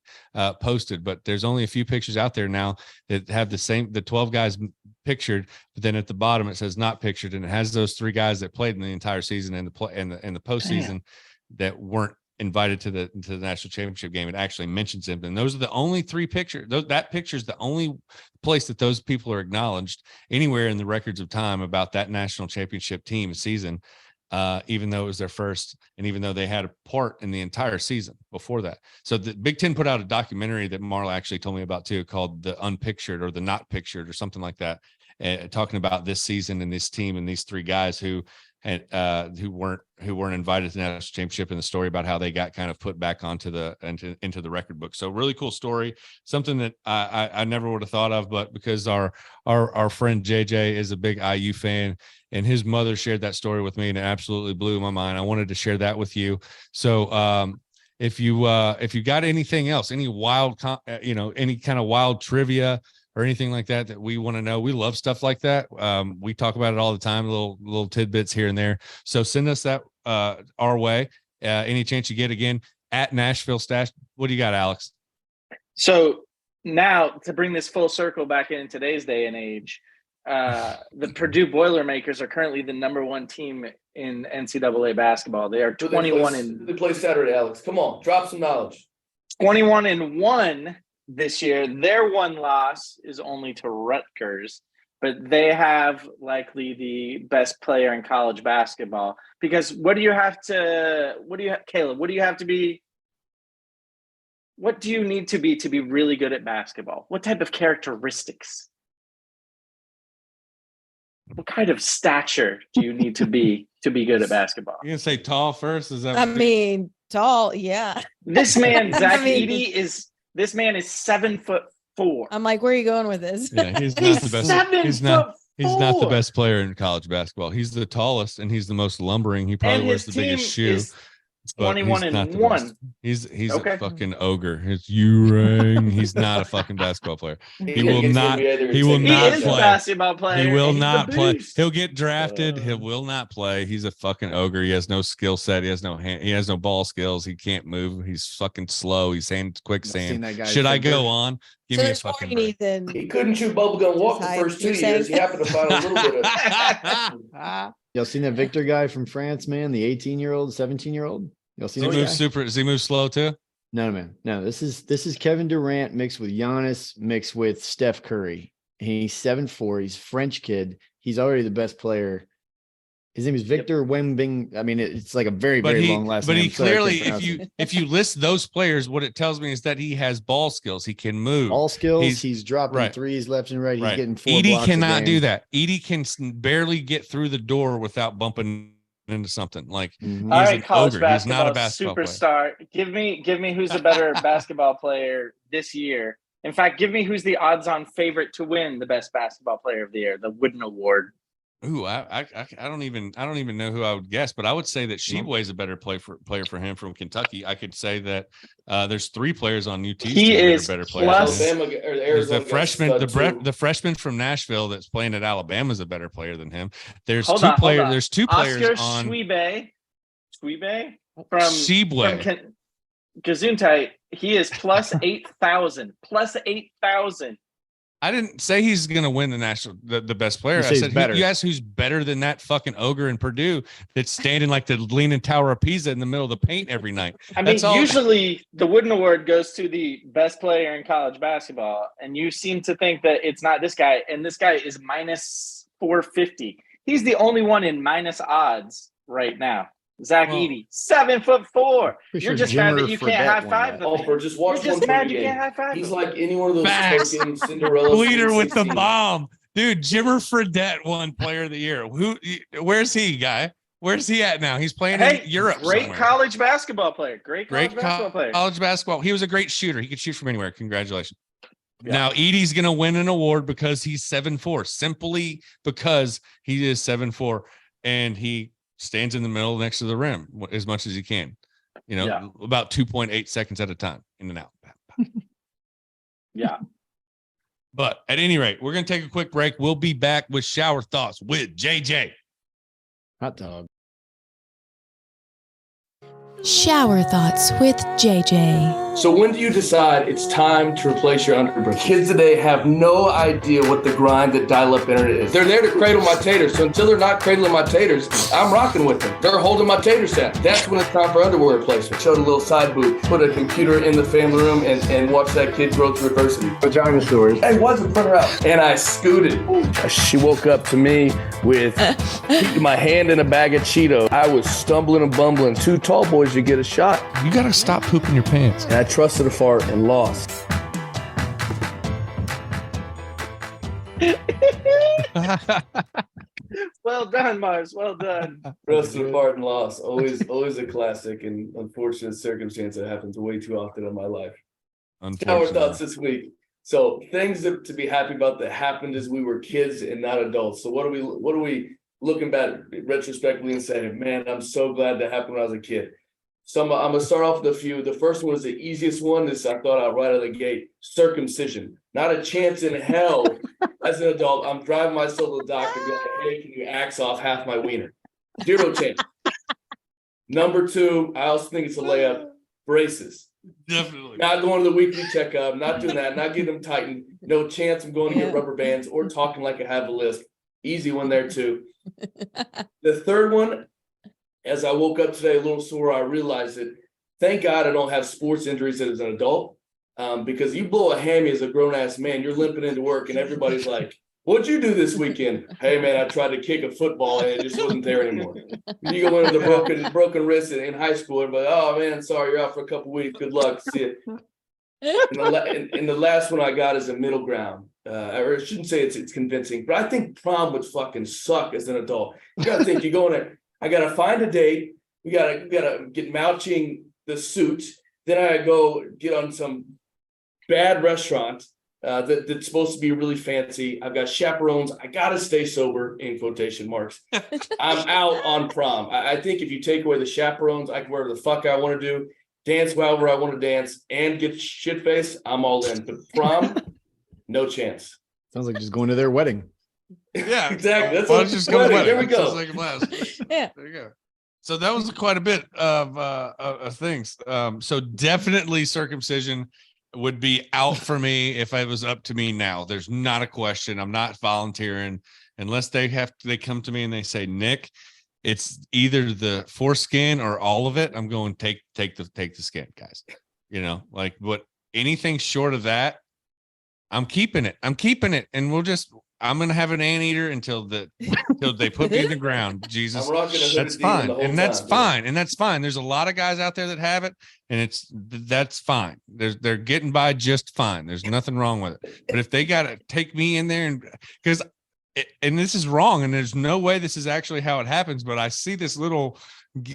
posted, but there's only a few pictures out there now that have the 12 guys pictured, but then at the bottom it says not pictured, and it has those 3 guys that played in the entire season and the postseason that weren't invited to the national championship game. It actually mentions them, and those are the only 3 pictures. That picture is the only place that those people are acknowledged anywhere in the records of time about that national championship team season, even though it was their first, and even though they had a part in the entire season before that. So the Big Ten put out a documentary that Marla actually told me about too, called The Unpictured or The Not Pictured or something like that, talking about this season and this team and these 3 guys who weren't invited to the national championship, and the story about how they got kind of put back onto into the record book. So really cool story, something that I never would have thought of, but because our friend JJ is a big IU fan, and his mother shared that story with me, and it absolutely blew my mind. I wanted to share that with you. So if you got anything else, any wild, any kind of wild trivia or anything like that we want to know, we love stuff like that. We talk about it all the time, little tidbits here and there. So send us that our way. Any chance you get, again, at Nashville Stash. What do you got, Alex? So now to bring this full circle back in today's day and age, the Purdue Boilermakers are currently the number 1 team in NCAA basketball. They are 21 They play Saturday, Alex. Come on, drop some knowledge. 21-1 this year. Their one loss is only to Rutgers, but they have likely the best player in college basketball. Because Caleb, what do you have to be? What do you need to be really good at basketball? What type of characteristics? What kind of stature do you need to be good at basketball? You gonna say tall first? Is that? I mean, tall. Yeah. This man, Zach Edey, is 7'4". I'm like, where are you going with this? Yeah, he's not the best. He's not the 7'4". best player in college basketball. He's the tallest and he's the most lumbering. He probably wears the biggest shoe. 21-1. He's Okay. a fucking ogre. It's Urang. He's not a fucking basketball player. He will not. He will not He is play. a basketball player. He will He's not the play. beast. He'll get drafted. He will not play. He's a fucking ogre. He has no skill set. He has no hand. He has no ball skills. He can't move. He's fucking slow. He's quicksand. Should I go on? Give me a fucking break. He couldn't shoot bubblegum walk the first 2 years. He happened to find a little bit of. Y'all seen that Victor guy from France, man? The 18-year-old, 17-year-old. Y'all seen Does he move slow too? No, man. No, this is Kevin Durant mixed with Giannis mixed with Steph Curry. He's 7'4". He's a French kid. He's already the best player. His name is Victor Wembing. I mean, it's like a very, very long last name. But he clearly, if you list those players, what it tells me is that he has ball skills. He can move. Ball skills. He's dropping threes left and right. He's getting 4 Edey blocks cannot a do game. that. Edey can barely get through the door without bumping into something. Like he's all right, an college ogre. basketball, He's not a basketball superstar. player. Give me who's a better basketball player this year. In fact, give me who's the odds-on favorite to win the best basketball player of the year, the Wooden Award. Ooh, I don't even know who I would guess, but I would say that Sheboy's a better player for him from Kentucky. I could say that there's 3 players on UT He is that are better players. plus The freshman from Nashville that's playing at Alabama is a better player than him. There's Hold two on. players. There's 2 players Oscar on Schwebe from Sheboy. Gesundheit. He is plus 8,000. Plus 8,000. I didn't say he's going to win the best player. I said, you asked who's better than that fucking ogre in Purdue that's standing like the Leaning Tower of Pisa in the middle of the paint every night. I mean, usually the Wooden Award goes to the best player in college basketball, and you seem to think that it's not this guy, and this guy is minus 450. He's the only one in minus odds right now. Zach Edey, 7'4". You're just mad that you can't high five them. For just watch You're just mad you can't high five. He's them. like any one of those Facts. fucking Cinderella Leader with the 16. bomb. Dude, Jimmer Fredette won player of the year. Where's he, guy? Where's he at now? He's playing in Europe. Great somewhere. college basketball player. Great basketball player. College basketball. He was a great shooter. He could shoot from anywhere. Congratulations. Yeah. Now, Edey's going to win an award because he's 7'4", simply because he is 7'4", and he stands in the middle next to the rim as much as he can. About 2.8 seconds at a time, in and out. Yeah. But at any rate, we're going to take a quick break. We'll be back with shower thoughts with JJ. Hot dog. Shower thoughts with JJ. So when do you decide it's time to replace your underbrim? Kids today have no idea what the grind that dial-up internet is. They're there to cradle my taters. So until they're not cradling my taters, I'm rocking with them. They're holding my tater set. That's when it's time for underwear replacement. Showed a little side boob, put a computer in the family room and watch that kid grow through adversity. Vagina stories. Hey, why's the printer out? And I scooted. She woke up to me with my hand in a bag of Cheetos. I was stumbling and bumbling. 2 tall boys, you get a shot. You got to stop pooping your pants. And I trusted a fart and lost. Well done, Mars. Well done. Trusted a fart and lost. Always a classic and unfortunate circumstance that happens way too often in my life. Shower thoughts this week. So things to be happy about that happened as we were kids and not adults. So what are we looking back retrospectively and saying, man, I'm so glad that happened when I was a kid. So I'm going to start off with a few. The first one is the easiest one. This I thought out right out of the gate. Circumcision. Not a chance in hell as an adult. I'm driving myself to the doctor and be like, hey, can you axe off half my wiener? 0 chance. Number 2, I also think it's a layup. Braces. Definitely. Not going to the weekly checkup, not doing that, not getting them tightened. No chance I'm going to get rubber bands or talking like I have a lisp. Easy one there too. The third one, as I woke up today a little sore, I realized that thank God I don't have sports injuries as an adult. Because you blow a hammy as a grown-ass man, you're limping into work and everybody's like, what'd you do this weekend? Hey man, I tried to kick a football and it just wasn't there anymore. You go into the broken wrist in high school, everybody, oh man, sorry, you're out for a couple weeks. Good luck. See it. And the last one I got is a middle ground. Or I shouldn't say it's convincing, but I think prom would fucking suck as an adult. You gotta think you're going to, I gotta find a date. We gotta get matching the suit. Then I go get on some bad restaurant that's supposed to be really fancy. I've got chaperones. I gotta stay sober in quotation marks. I'm out on prom. I think if you take away the chaperones, I can wear the fuck I want to do, dance however I want to dance, and get shit faced. I'm all in. But prom, no chance. Sounds like just going to their wedding. Yeah, exactly. That's well, just go to wedding. There we go. Like Yeah. There you go. So that was quite a bit of things. So definitely circumcision would be out for me if it was up to me now. There's not a question. I'm not volunteering unless they come to me and they say, Nick, it's either the foreskin or all of it. I'm going take the skin, guys. You know, like what anything short of that, I'm keeping it. And I'm gonna have an anteater until they put me in the ground. Jesus, that's fine, and that's fine, and that's fine. There's a lot of guys out there that have it, and that's fine. They're getting by just fine. There's nothing wrong with it. But if they gotta take me in there, and this is wrong, and there's no way this is actually how it happens, but I see this little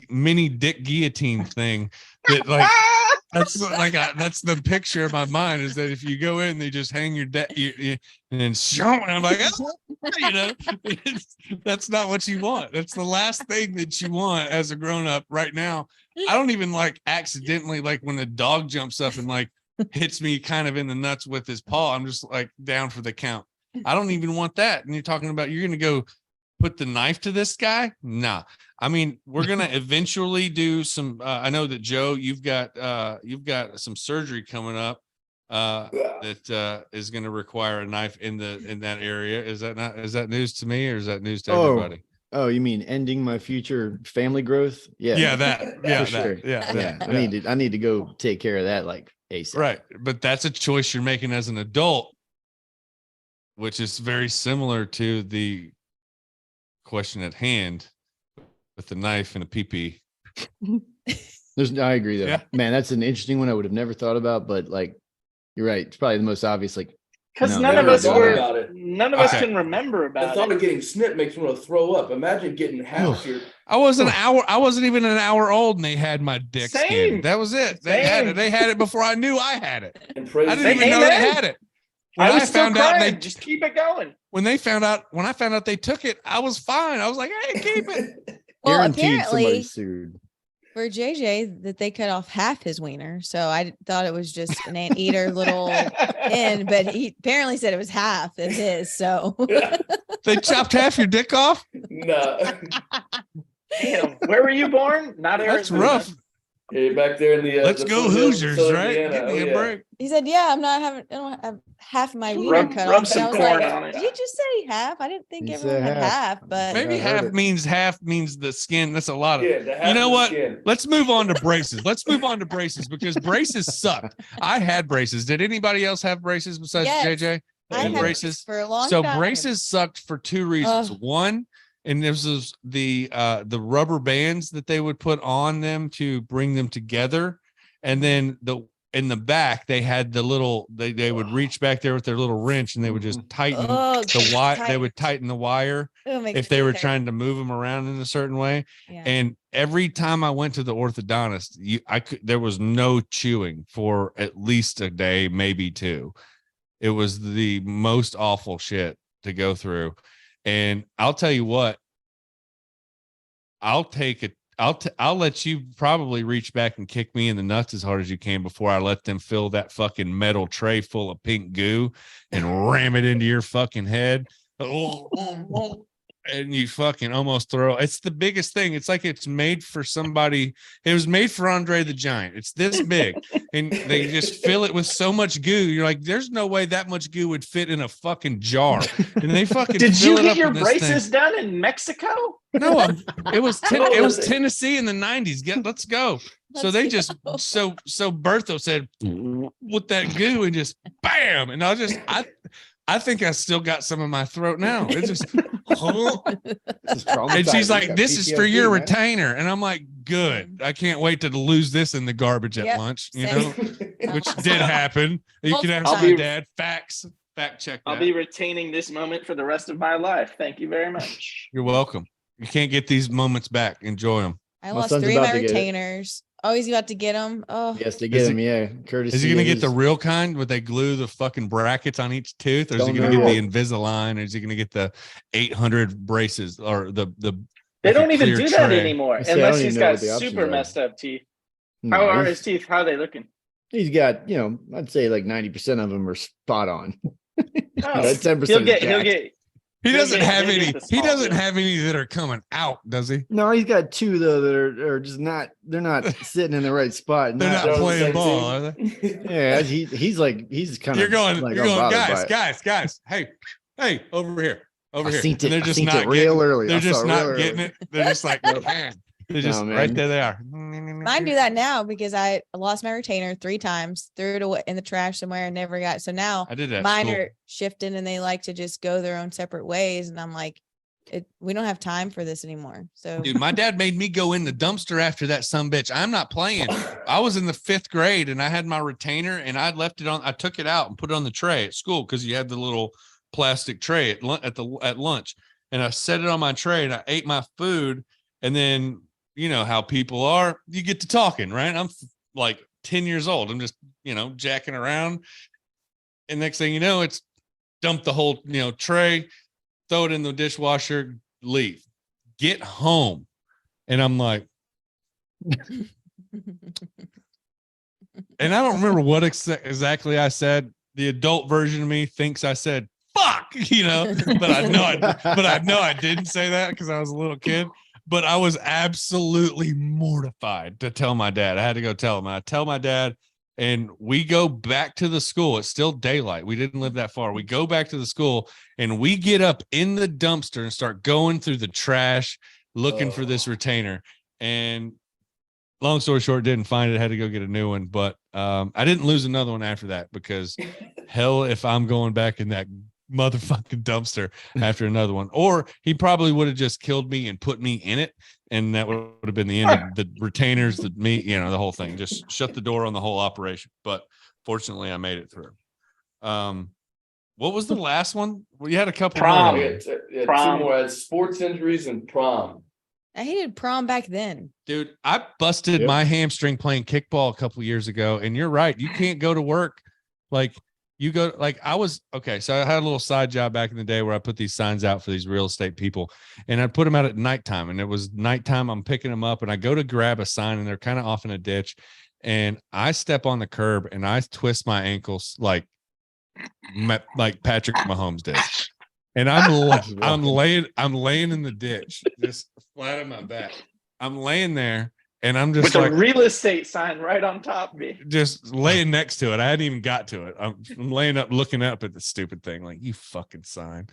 mini dick guillotine thing that like. That's the picture of my mind is that if you go in, they just hang your and then show, and I'm like, oh, that's not what you want. That's the last thing that you want as a grown up right now. I don't even like accidentally like when the dog jumps up and like hits me kind of in the nuts with his paw. I'm just like down for the count. I don't even want that. And you're talking about you're gonna go put the knife to this guy? Nah. I mean, we're gonna eventually do some. I know that Joe, you've got some surgery coming up that is going to require a knife in that area. Is that news to me or is that news to everybody? Oh, you mean ending my future family growth? Yeah. Yeah, sure. Yeah. I need to go take care of that like ASAP. Right, but that's a choice you're making as an adult, which is very similar to the question at hand. With the knife and a pee-pee. I agree though. Yeah. Man, that's an interesting one I would have never thought about, but like you're right. It's probably the most obvious, like because none of us can remember about it. The thought of getting snipped makes me want to throw up. Imagine getting half your I wasn't even an hour old and they had my dick skin. That was it. They had it before I knew I had it. I didn't even know they had it. When I found out they just keep it going. When I found out they took it, I was fine. I was like, hey, keep it. Well, apparently for JJ that they cut off half his wiener. So I thought it was just an anteater little end, but he apparently said it was half of his. So they chopped half your dick off? No. Damn, where were you born? Not Arizona. That's rough. Yeah, back there in the let's go Hoosiers, right? Give me a break. He said, "Yeah, I don't have half my wiener cut off." And I was like, "Did you just say half? I didn't think everyone had half, but maybe half means the skin. That's a lot of. Yeah, you know what? Skin. Let's move on to braces. Because braces sucked. I had braces. Did anybody else have braces besides JJ? I had braces for a long time. So time. braces sucked for two reasons. One. And this was the rubber bands that they would put on them to bring them together. And then in the back, they had the little, they would reach back there with their little wrench and they would just tighten the wire. They would tighten the wire if they were trying to move them around in a certain way. Yeah. And every time I went to the orthodontist, there was no chewing for at least a day, maybe two. It was the most awful shit to go through. And I'll tell you what, I'll let you probably reach back and kick me in the nuts as hard as you can before I let them fill that fucking metal tray full of pink goo and ram it into your fucking head. and you fucking almost throw. It's the biggest thing. It's like it's made for somebody. It was made for Andre the Giant. It's this big, and they just fill it with so much goo. You're like, there's no way that much goo would fit in a fucking jar. And they fucking Did fill you it get up your in this braces thing. done in Mexico? No, it was Tennessee in the 90s. Let's go. So Let's they go. just so Bertho said with that goo and just bam, and I think I still got some in my throat now. It's just and she's like, "This is for your retainer," and I'm like, "Good. I can't wait to lose this in the garbage at lunch." You know, which did happen. You can ask my dad. Fact check that. I'll be retaining this moment for the rest of my life. Thank you very much. You're welcome. You can't get these moments back. Enjoy them. I lost 3 of my retainers. Oh, he's about to get them. Oh, yes, they get them. Yeah, Curtis. Is he gonna get the real kind where they glue the fucking brackets on each tooth, or is he gonna get the Invisalign, or is he gonna get the 800 braces, or the? They don't even do that anymore, unless he's got super messed up teeth. How are his teeth? How are they looking? He's got, I'd say like 90% of them are spot on. 10%. He'll get. He doesn't have any. He doesn't have any that are coming out, does he? No, he's got 2 though that are just not. They're not sitting in the right spot. They're not playing ball, are they? Yeah, he's kind of. You're going, guys. Hey, over here. And they're just not real early. They're just not getting it. They're just like, man. They're just right there. They are. Mine do that now because I lost my retainer 3 times, threw it away in the trash somewhere, and never got. So now I did that. Mine are shifting, and they like to just go their own separate ways. And I'm like, we don't have time for this anymore. So, dude, my dad made me go in the dumpster after that sumbitch. I'm not playing. I was in the 5th grade, and I had my retainer, and I left it on. I took it out and put it on the tray at school because you had the little plastic tray at lunch, and I set it on my tray, and I ate my food, and then. You know how people are, you get to talking, right? I'm like 10 years old. I'm just, jacking around. And next thing you know, it's dump the whole, tray, throw it in the dishwasher, leave, get home. And I'm like, and I don't remember what exactly I said. The adult version of me thinks I said, fuck, but I know I didn't say that because I was a little kid. But I was absolutely mortified to tell my dad. I had to go tell him. I tell my dad, and we go back to the school. It's still daylight. We didn't live that far. We go back to the school, and we get up in the dumpster and start going through the trash looking for this retainer. And long story short, didn't find it. Had to go get a new one. But I didn't lose another one after that because hell, if I'm going back in that motherfucking dumpster after another one, or he probably would have just killed me and put me in it, and that would have been the end of the retainers, the whole thing. Just shut the door on the whole operation. But fortunately, I made it through. What was the last one? We had a couple prom. more. Prom. 2 more. I had sports injuries and prom. I hated prom back then. Dude, I busted my hamstring playing kickball a couple years ago, and you're right. You can't go to work like. You go so I had a little side job back in the day where I put these signs out for these real estate people, and I put them out at nighttime, and it was nighttime. I'm picking them up, and I go to grab a sign, and they're kind of off in a ditch, and I step on the curb and I twist my ankles like Patrick Mahomes did. And I'm laying in the ditch, just flat on my back. I'm laying there. And I'm just with a real estate sign right on top of me, just laying next to it. I hadn't even got to it. I'm laying up, looking up at the stupid thing, like, you fucking sign.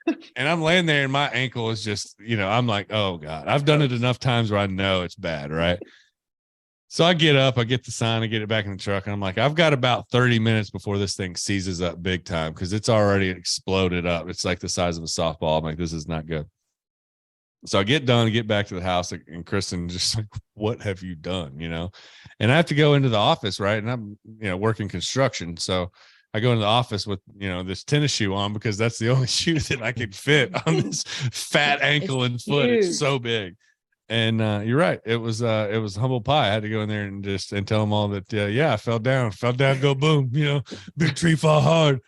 And I'm laying there, and my ankle is just, I'm like, oh God, I've done it enough times where I know it's bad, right? So I get up, I get the sign, I get it back in the truck, and I'm like, I've got about 30 minutes before this thing seizes up big time because it's already exploded up. It's like the size of a softball. I'm like, this is not good. So I get back to the house, and Kristen just like, what have you done? And I have to go into the office, right? And I'm, working construction. So I go into the office with, this tennis shoe on because that's the only shoe that I could fit on this fat ankle and foot. It's so big. And you're right. It was humble pie. I had to go in there and tell them all that, I fell down, go boom, big tree fall hard.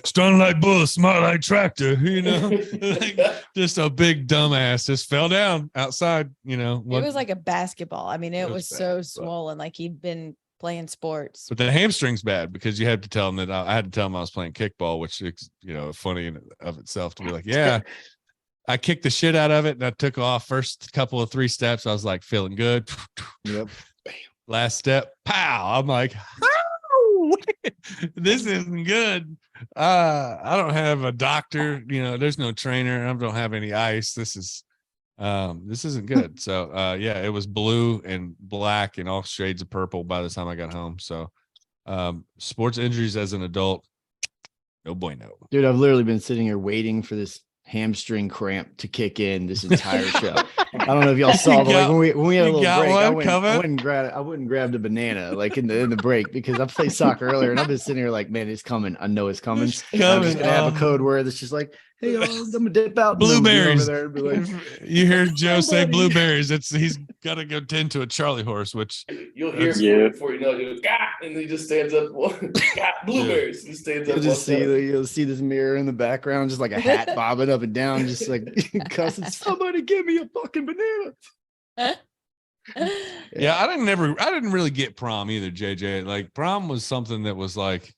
Strong like bull, smart like tractor, like just a big dumbass just fell down outside, It was like a basketball. I mean, it was so swollen, like he'd been playing sports. But the hamstring's bad because you had to tell him that I had to tell him I was playing kickball, which is, funny in of itself to be like, yeah, I kicked the shit out of it and I took off. First couple of 3 steps, I was like feeling good. Yep. Last step, pow. I'm like, this isn't good. I don't have a doctor, there's no trainer. I don't have any ice. This isn't good. So yeah, it was blue and black and all shades of purple by the time I got home. So sports injuries as an adult, no bueno. Dude, I've literally been sitting here waiting for this hamstring cramp to kick in this entire show. I don't know if y'all saw, but like when we had a little break, I went and grabbed a banana like in the break because I played soccer earlier and I've been sitting here like, man, it's coming. I know it's coming. I'm just gonna have a code word that's just like, hey, I'm gonna dip out. Blueberries. Over there and be like, you hear Joe say blueberries. He's got to go tend to a Charlie horse, which you'll hear before you know it. He goes, "Gah!" And he just stands up. "Gah, blueberries." He stands up. You'll see this mirror in the background, just like a hat bobbing up and down, just like cussing. Somebody give me a fucking banana. Yeah, I didn't really get prom either, JJ. Like prom was something that was like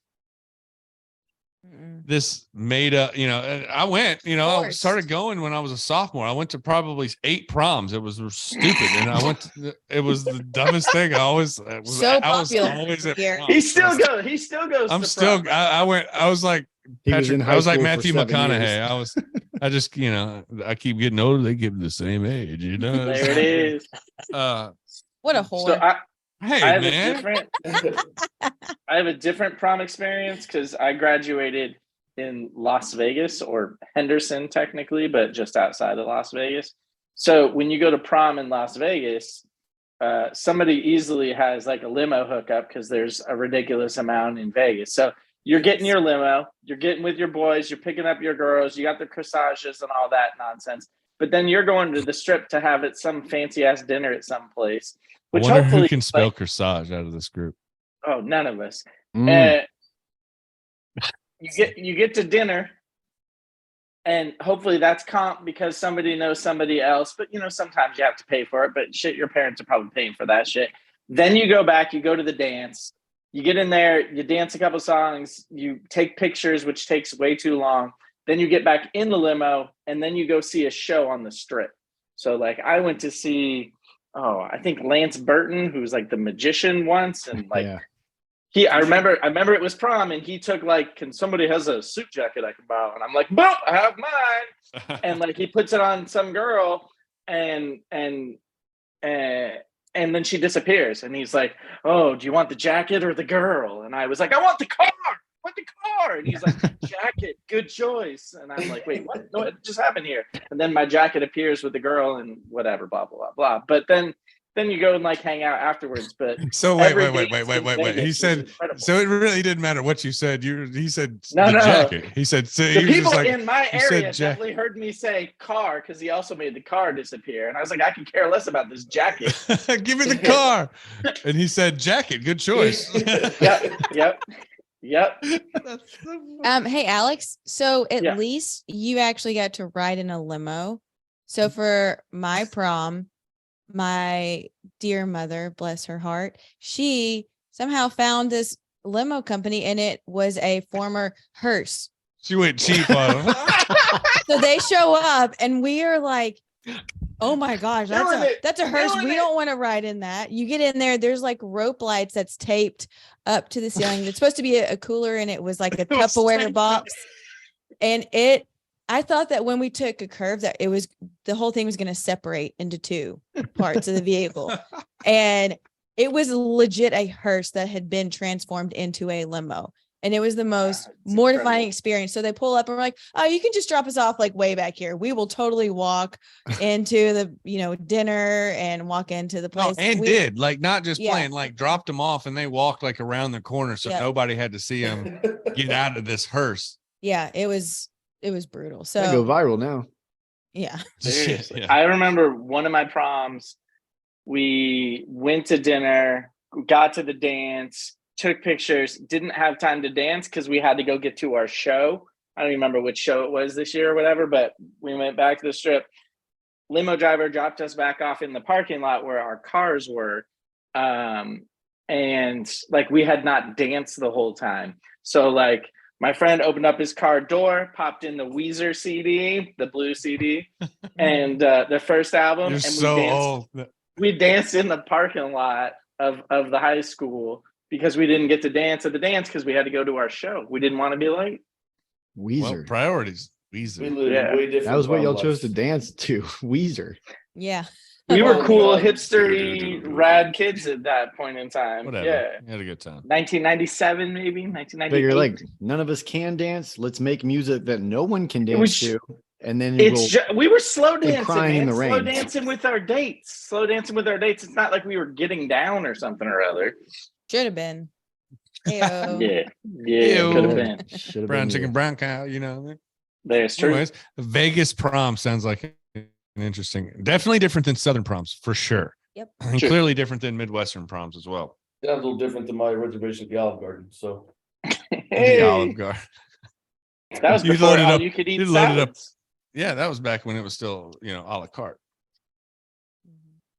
this made up, I went, I started going when I was a sophomore. I went to probably 8 proms. It was stupid. And it was the dumbest thing. I was always at prom. He still goes. I was like Matthew McConaughey. I keep getting older. They give the same age, There it is. What a whore. So I have a different prom experience because I graduated in Las Vegas, or Henderson technically, but just outside of Las Vegas. So when you go to prom in Las Vegas, somebody easily has like a limo hookup because there's a ridiculous amount in Vegas. So you're getting your limo, you're getting with your boys, you're picking up your girls, you got the corsages and all that nonsense. But then you're going to the strip to have some fancy ass dinner at some place. I wonder who can spell corsage out of this group. Oh, none of us. You get to dinner, and hopefully that's comp because somebody knows somebody else. But sometimes you have to pay for it. But shit, your parents are probably paying for that shit. Then you go back, you go to the dance, you get in there, you dance a couple songs, you take pictures, which takes way too long. Then you get back in the limo, and then you go see a show on the strip. So like I went to see, I think Lance Burton, who's like the magician once, and like. Yeah. I remember it was prom and he took like, can somebody has a suit jacket I can borrow? And I'm like, boop, I have mine. And like, he puts it on some girl and then she disappears. And he's like, oh, do you want the jacket or the girl? And I was like, I want the car. And he's like, jacket, good choice. And I'm like, wait, what just happened here? And then my jacket appears with the girl and whatever, blah, blah, blah, blah. But then you go and like hang out afterwards. But so wait. He said so. It really didn't matter what you said. He said no. Jacket. He said so. The people in my area definitely heard me say car because he also made the car disappear. And I was like, I can care less about this jacket. Give me the car. And he said jacket. Good choice. Yep. Hey Alex. So at least you actually got to ride in a limo. So for my prom, my dear mother, bless her heart, she somehow found this limo company and it was a former hearse. She went cheap on them. So they show up and we are like, oh my gosh, that's a hearse. We don't want to ride in that. You get in there, there's like rope lights that's taped up to the ceiling. It's supposed to be a cooler and it was like a Tupperware box. And I thought that when we took a curve that the whole thing was going to separate into 2 parts of the vehicle. And it was legit a hearse that had been transformed into a limo. And it was the most mortifying experience. So they pull up and we're like, oh, you can just drop us off like way back here. We will totally walk into the, dinner and walk into the place. Did like not just playing, like dropped them off and they walked like around the corner. So nobody had to see them get out of this hearse. Yeah, it was brutal. So I go viral now. Yeah. I remember one of my proms, we went to dinner, got to the dance, took pictures, didn't have time to dance because we had to go get to our show. I don't remember which show it was this year or whatever, but we went back to the strip. Limo driver dropped us back off in the parking lot where our cars were. And like we had not danced the whole time. So like My friend opened up his car door, popped in the Weezer CD, the blue CD, and their first album. You're and so old. We danced in the parking lot of the high school because we didn't get to dance at the dance because we had to go to our show. We didn't want to be late. Weezer. Well, priorities. Weezer. We live Yeah. way different. That was what y'all life. chose to dance to. Weezer. Yeah. We were cool, God. hipstery, rad kids at that point in time. Whatever. Yeah. You had a good time. 1997, maybe 1998. But you're like, none of us can dance. Let's make music that no one can It was dance to. And then we were slow dancing, crying in man. the Slow rain. dancing with our dates. Slow dancing with our dates. It's not like we were getting down or something or other. Should have been. Heyo. Yeah. Ew. Could have been. Should have Brown been chicken, you. brown cow, you know. That's true. Anyways, Vegas prom sounds like an interesting, definitely different than Southern proms for sure. Yep. And Sure. clearly different than Midwestern proms as well. Sounds a little different than my reservation at the Olive Garden. So The Hey, Olive Garden. that was You before loaded all up- you could eat you loaded up- salads. Yeah, that was back when it was still, a la carte.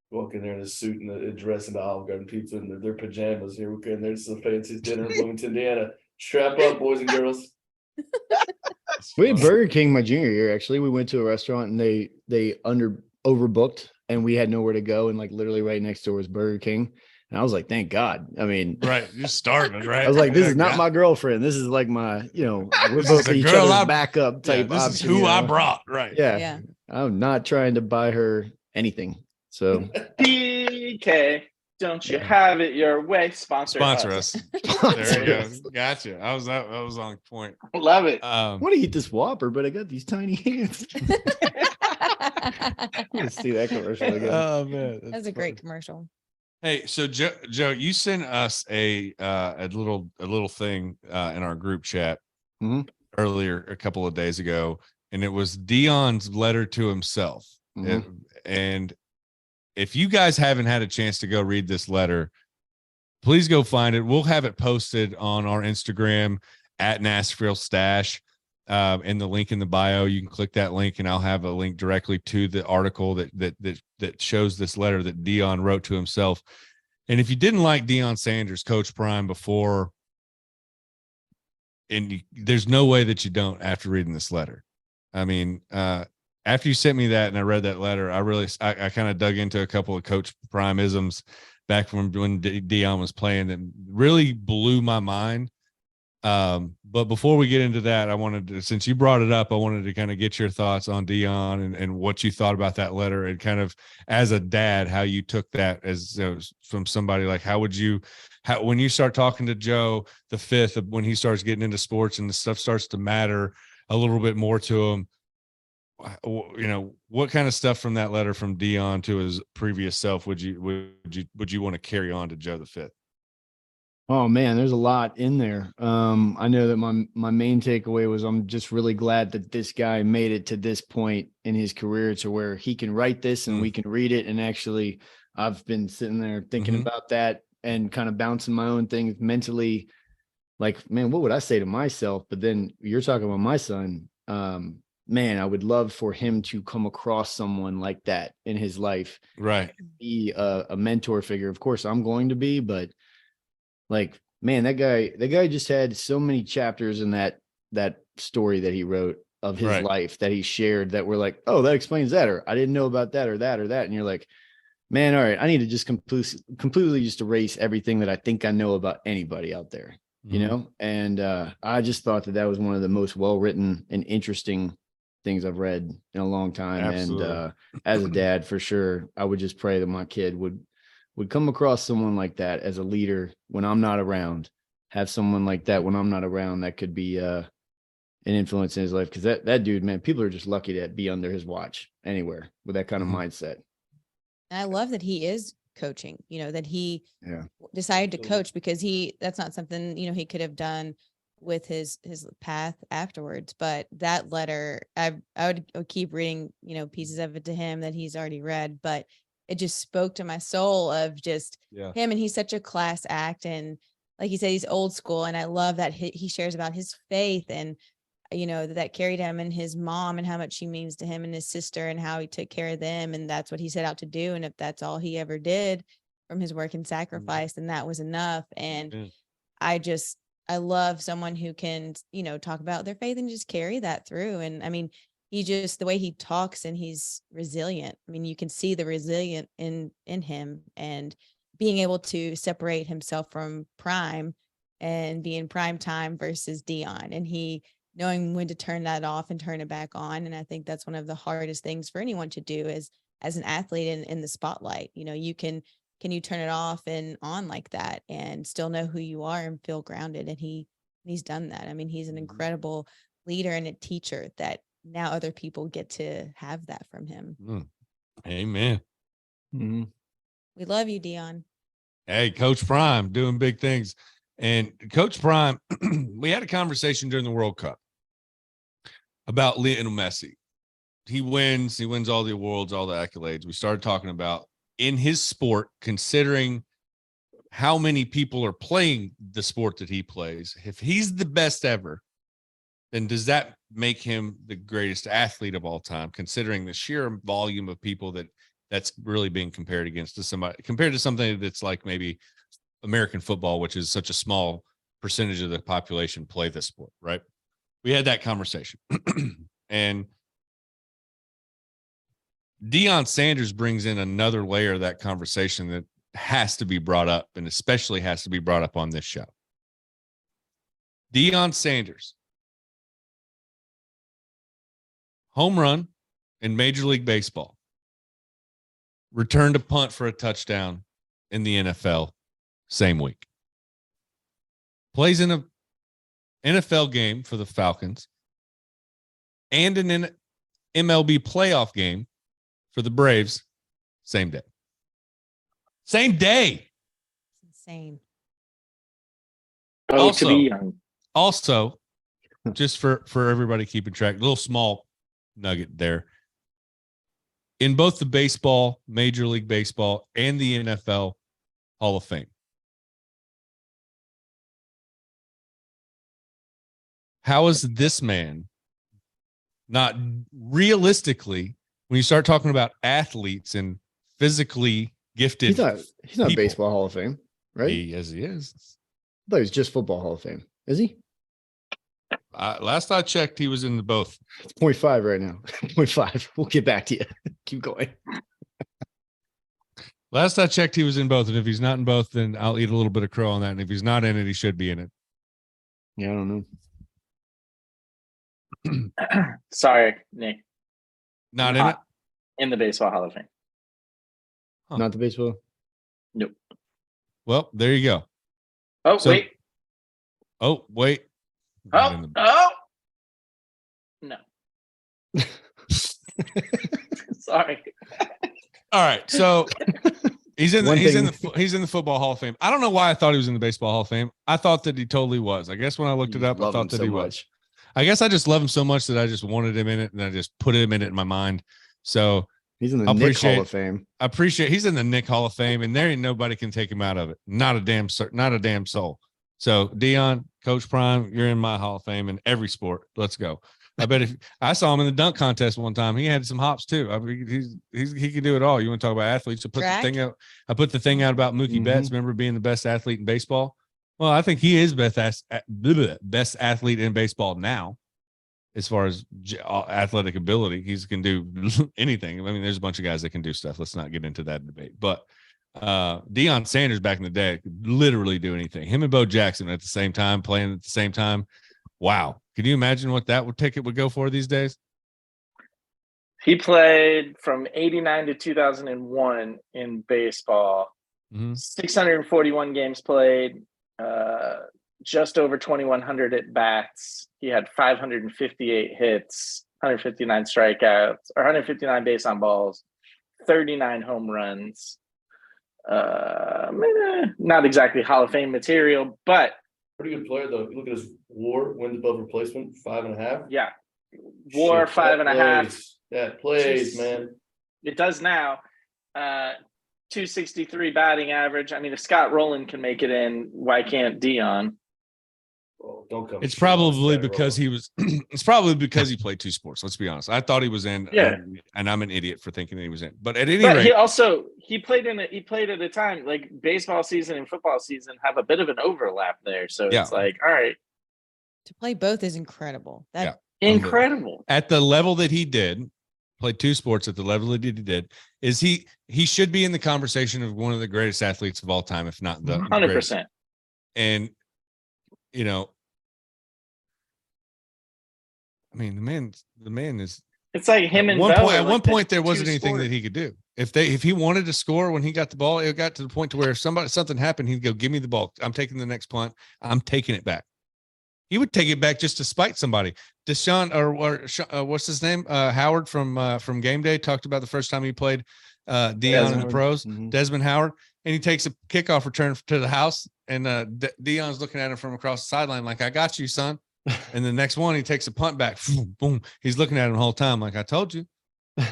walk in there in a suit and a dress and the Olive Garden pizza and their pajamas. Here we go. And there's the fanciest dinner in Bloomington, Indiana. Strap up, boys and girls. We had Burger King my junior year. Actually, we went to a restaurant and they overbooked and we had nowhere to go. And like literally right next door was Burger King. And I was like, thank God. I mean, Right. You're starving, right? I was like, this Yeah, is not God. my girlfriend. This is like my, we're This both is the each girl other's I- backup Yeah, type this option. is who I brought. Right. Yeah. Yeah. I'm not trying to buy her anything. So PK, don't you Yeah. have it your way? Sponsor Us. There you go. Gotcha. I was on point. Love it. I want to eat this Whopper, but I got these tiny hands. Let's see that commercial again. Oh man. That's a great commercial. Hey, so Joe, you sent us a little thing in our group chat Mhm. earlier a couple of days ago, and it was Dion's letter to himself. Mhm. And if you guys haven't had a chance to go read this letter, please go find it. We'll have it posted on our Instagram at Nashville Stash. And the link in the bio, you can click that link and I'll have a link directly to the article that shows this letter that Dion wrote to himself. And if you didn't like Deion Sanders, Coach Prime, before, and there's no way that you don't after reading this letter. I mean, after you sent me that and I read that letter, I kind of dug into a couple of Coach Prime isms back from when Deion was playing that really blew my mind. But before we get into that, I wanted to, since you brought it up, I wanted to kind of get your thoughts on Deion and what you thought about that letter, and kind of as a dad, how you took that as from somebody like, when you start talking to Joe the fifth, when he starts getting into sports and the stuff starts to matter a little bit more to him, what kind of stuff from that letter from Deion to his previous self would you want to carry on to Joe the fifth? Oh man, there's a lot in there. I know that my main takeaway was I'm just really glad that this guy made it to this point in his career to where he can write this and we can read it. And actually, I've been sitting there thinking about that and kind of bouncing my own things mentally. Like, man, what would I say to myself? But then you're talking about my son. Man, I would love for him to come across someone like that in his life. Right. Be a mentor figure. Of course, I'm going to be, but like, man, that guy just had so many chapters in that story that he wrote of his life that he shared that were like, oh, that explains that, or I didn't know about that, or that, or that. And you're like, man, all right, I need to just completely just erase everything that I think I know about anybody out there, And I just thought that was one of the most well-written and interesting things I've read in a long time. Absolutely. And as a dad, for sure, I would just pray that my kid would come across someone like that as a leader when I'm not around, have someone like that when I'm not around that could be an influence in his life. Because that dude, man, people are just lucky to be under his watch anywhere with that kind of mindset. And I love that he is coaching, that he decided to Absolutely. coach, because that's not something, he could have done with his path afterwards. But that letter, I would keep reading, pieces of it to him that he's already read, but it just spoke to my soul of just him. And he's such a class act. And like you said, he's old school. And I love that he shares about his faith and, that carried him and his mom and how much she means to him and his sister and how he took care of them. And that's what he set out to do. And if that's all he ever did from his work and sacrifice, then that was enough. And I I love someone who can, talk about their faith and just carry that through. And I mean, the way he talks, and he's resilient. I mean, you can see the resilient in him, and being able to separate himself from prime and be in prime time versus Dion, and he knowing when to turn that off and turn it back on. And I think that's one of the hardest things for anyone to do is as an athlete in the spotlight. Can you turn it off and on like that and still know who you are and feel grounded? And he's done that. I mean, he's an incredible leader and a teacher that now other people get to have that from him. Amen. Mm-hmm. We love you, Dion. Hey, Coach Prime doing big things. And Coach Prime, we had a conversation during the World Cup about Lionel Messi. He wins all the awards, all the accolades. We started talking about in his sport, considering how many people are playing the sport that he plays. If he's the best ever, then does that make him the greatest athlete of all time, considering the sheer volume of people that's really being compared to something that's like maybe American football, which is such a small percentage of the population play this sport, right? We had that conversation. And Deion Sanders brings in another layer of that conversation that has to be brought up, and especially has to be brought up on this show. Deion Sanders, home run in Major League Baseball, returned a punt for a touchdown in the NFL same week. Plays in an NFL game for the Falcons and an MLB playoff game for the Braves same day. Same day. It's insane. To be young. Also, just for everybody keeping track, little small nugget there. In both the baseball, Major League Baseball, and the NFL Hall of Fame. How is this man not realistically, when you start talking about athletes and physically gifted? He's not people, baseball Hall of Fame, right? He is. I thought he was just football Hall of Fame. Is he? Last I checked, he was in the both. It's 0.5 right now. 0.5. We'll get back to you. Keep going. Last I checked, he was in both. And if he's not in both, then I'll eat a little bit of crow on that. And if he's not in it, he should be in it. Yeah, I don't know. Sorry, Nick. Not in it? In the Baseball Hall of Fame. Huh. Not the baseball? Nope. Well, there you go. Wait. Oh, wait. No. Sorry. All right. So he's in the Football Hall of Fame. I don't know why I thought he was in the Baseball Hall of Fame. I thought that he totally was. I guess when I looked it up, I thought that he was. I guess I just love him so much that I just wanted him in it, and I just put him in it in my mind. So he's in the Nick Hall of Fame. I appreciate he's in the Nick Hall of Fame, and there ain't nobody can take him out of it. Not a damn soul. So Dion, Coach Prime, you're in my Hall of Fame in every sport. Let's go. I bet if I saw him in the dunk contest one time, he had some hops too. I mean, he can do it all. You want to talk about athletes? I put the thing out about Mookie Betts. Remember being the best athlete in baseball? Well, I think he is best athlete in baseball now, as far as athletic ability. He can do anything. I mean, there's a bunch of guys that can do stuff. Let's not get into that debate. But Deion Sanders back in the day could literally do anything. Him and Bo Jackson at the same time, playing at the same time. Wow. Can you imagine what that ticket would go for these days? He played from 89 to 2001 in baseball. 641 games played. Just over 2,100 at bats. He had 558 hits, 159 strikeouts, or 159 base on balls, 39 home runs. Not exactly Hall of Fame material, but pretty good player though. If you look at his WAR, wins above replacement, 5.5. Yeah, WAR 5.5. That plays, man. It does now. 263 batting average. I mean, if Scott Rowland can make it in, why can't Dion? Oh, don't come. It's probably because he was. It's probably because he played 2 sports. Let's be honest. I thought he was in. Yeah. And I'm an idiot for thinking that he was in. But at any But rate, he played at a time like baseball season and football season have a bit of an overlap there. So it's like, all right, To play both is incredible. That incredible. at the level that he did, played 2 sports at the level that he did, is he should be in the conversation of one of the greatest athletes of all time, if not the 100%. And I mean, the man is. It's like him and at one point there wasn't anything that he could do. If he wanted to score when he got the ball, it got to the point to where if something happened, he'd go, "Give me the ball. I'm taking the next punt. I'm taking it back." He would take it back just to spite somebody. Deshaun or what's his name? Howard from Game Day talked about the first time he played Dion in the pros. Desmond Howard, and he takes a kickoff return to the house, and Dion's looking at him from across the sideline like, "I got you, son." And the next one, he takes a punt back. Boom. He's looking at him the whole time like, "I told you,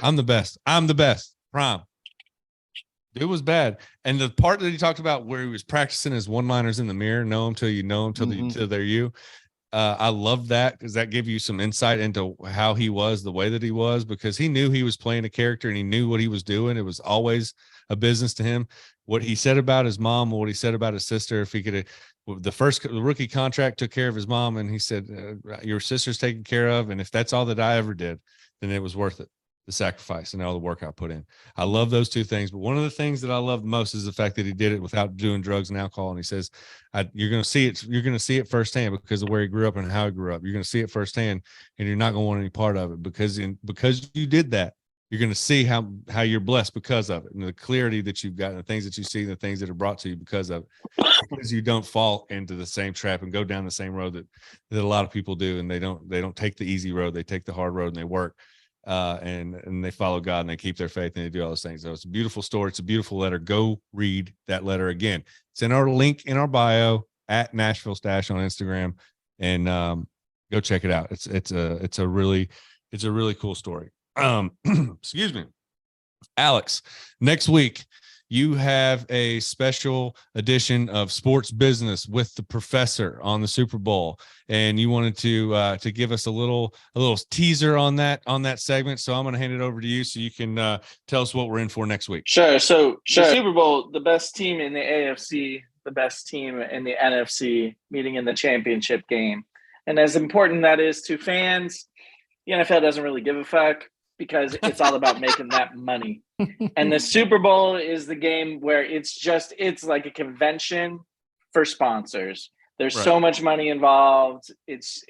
I'm the best. I'm the best." Prime. It was bad. And the part that he talked about where he was practicing his one-liners in the mirror, know him till you know him till they're you. I love that because that gave you some insight into how he was, the way that he was, because he knew he was playing a character and he knew what he was doing. It was always a business to him. What he said about his mom, what he said about his sister, if he could have, the rookie contract took care of his mom, and he said, "Your sister's taken care of, and if that's all that I ever did, then it was worth it, the sacrifice and all the work I put in." I love those 2 things, but one of the things that I love most is the fact that he did it without doing drugs and alcohol. And he says, "You're going to see it. You're going to see it firsthand because of where he grew up and how he grew up. You're going to see it firsthand, and you're not going to want any part of it because you did that. You're going to see how you're blessed because of it, and the clarity that you've got, and the things that you see, and the things that are brought to you because of it, because you don't fall into the same trap and go down the same road that a lot of people do, and they don't take the easy road. They take the hard road and they work, and they follow God and they keep their faith and they do all those things. So it's a beautiful story. It's a beautiful letter. Go read that letter again. It's in our link in our bio at Nashville Stash on Instagram, and go check it out. It's a really cool story. Excuse me, Alex, next week you have a special edition of Sports Business with the Professor on the Super Bowl, and you wanted to give us a little teaser on that segment. So I'm going to hand it over to you so you can tell us what we're in for next week. Sure. So the Super Bowl, the best team in the AFC, the best team in the NFC meeting in the championship game, and as important that is to fans, the NFL doesn't really give a fuck, because it's all about making that money. And the Super Bowl is the game where it's like a convention for sponsors. There's so much money involved. It's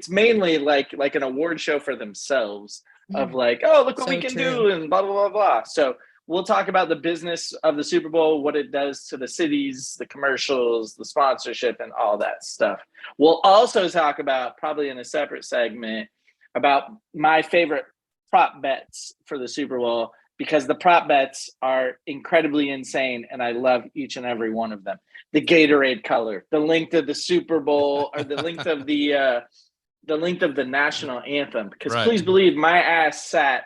mainly like an award show for themselves of like, oh, look what we can do and blah, blah, blah, blah. So we'll talk about the business of the Super Bowl, what it does to the cities, the commercials, the sponsorship, and all that stuff. We'll also talk about, probably in a separate segment, about my favorite prop bets for the Super Bowl, because the prop bets are incredibly insane and I love each and every one of them. The Gatorade color, the length of the Super Bowl, or the length of the national anthem, because please believe my ass sat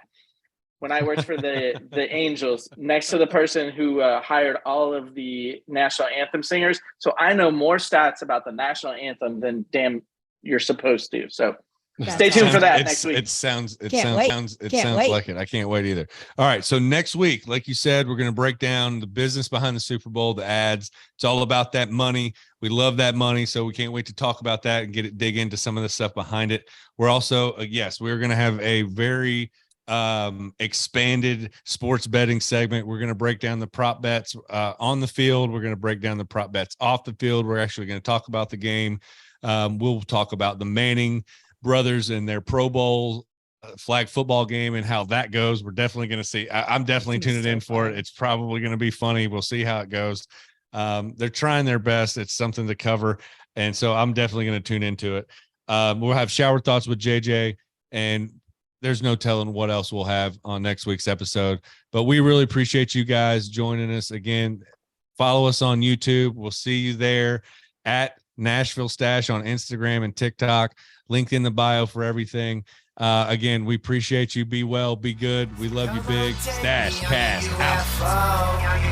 when I worked for the Angels next to the person who hired all of the national anthem singers. So I know more stats about the national anthem than damn you're supposed to. So stay tuned for that next week. It sounds like it. I can't wait either. All right. So next week, like you said, we're going to break down the business behind the Super Bowl, the ads. It's all about that money. We love that money. So we can't wait to talk about that and dig into some of the stuff behind it. We're also, we're going to have a very expanded sports betting segment. We're going to break down the prop bets on the field. We're going to break down the prop bets off the field. We're actually going to talk about the game. We'll talk about the Manning brothers and their Pro Bowl flag football game and how that goes. We're definitely going to see. I'm definitely tuning in for it. It's probably going to be funny. We'll see how it goes. They're trying their best. It's something to cover. And so I'm definitely going to tune into it. We'll have shower thoughts with JJ, and there's no telling what else we'll have on next week's episode, but we really appreciate you guys joining us again. Follow us on YouTube. We'll see you there at Nashville Stash on Instagram and TikTok. Link in the bio for everything. Again, we appreciate you. Be well, be good. We love you big. StacheCast out.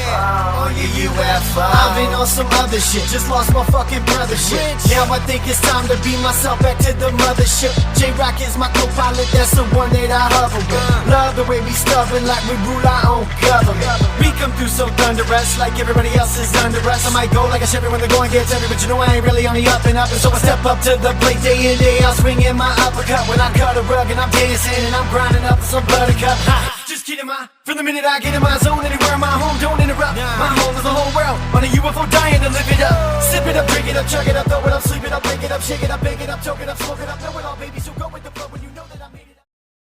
On your UFO. I've been on some other shit, just lost my fucking brother shit. Now I think it's time to be myself back to the mothership. J-Rock is my co-pilot, that's the one that I hover with. Love the way we stubborn like we rule our own government. We come through so thunderous, like everybody else is under us. I might go like a Chevy when the going gets heavy, but you know I ain't really on the up and up. And so I step up to the plate day in, day out, swinging my uppercut. When I cut a rug and I'm dancing and I'm grinding up some buttercup. Just kidding, from the minute I get in my zone, anywhere my home, don't interrupt. My home is the whole world, on a UFO dying to live it up. Sip it up, drink it up, chug it up, throw it up, sleep it up, break it up, shake it up, bake it up, choke it up, smoke it up, know it all, baby, so go.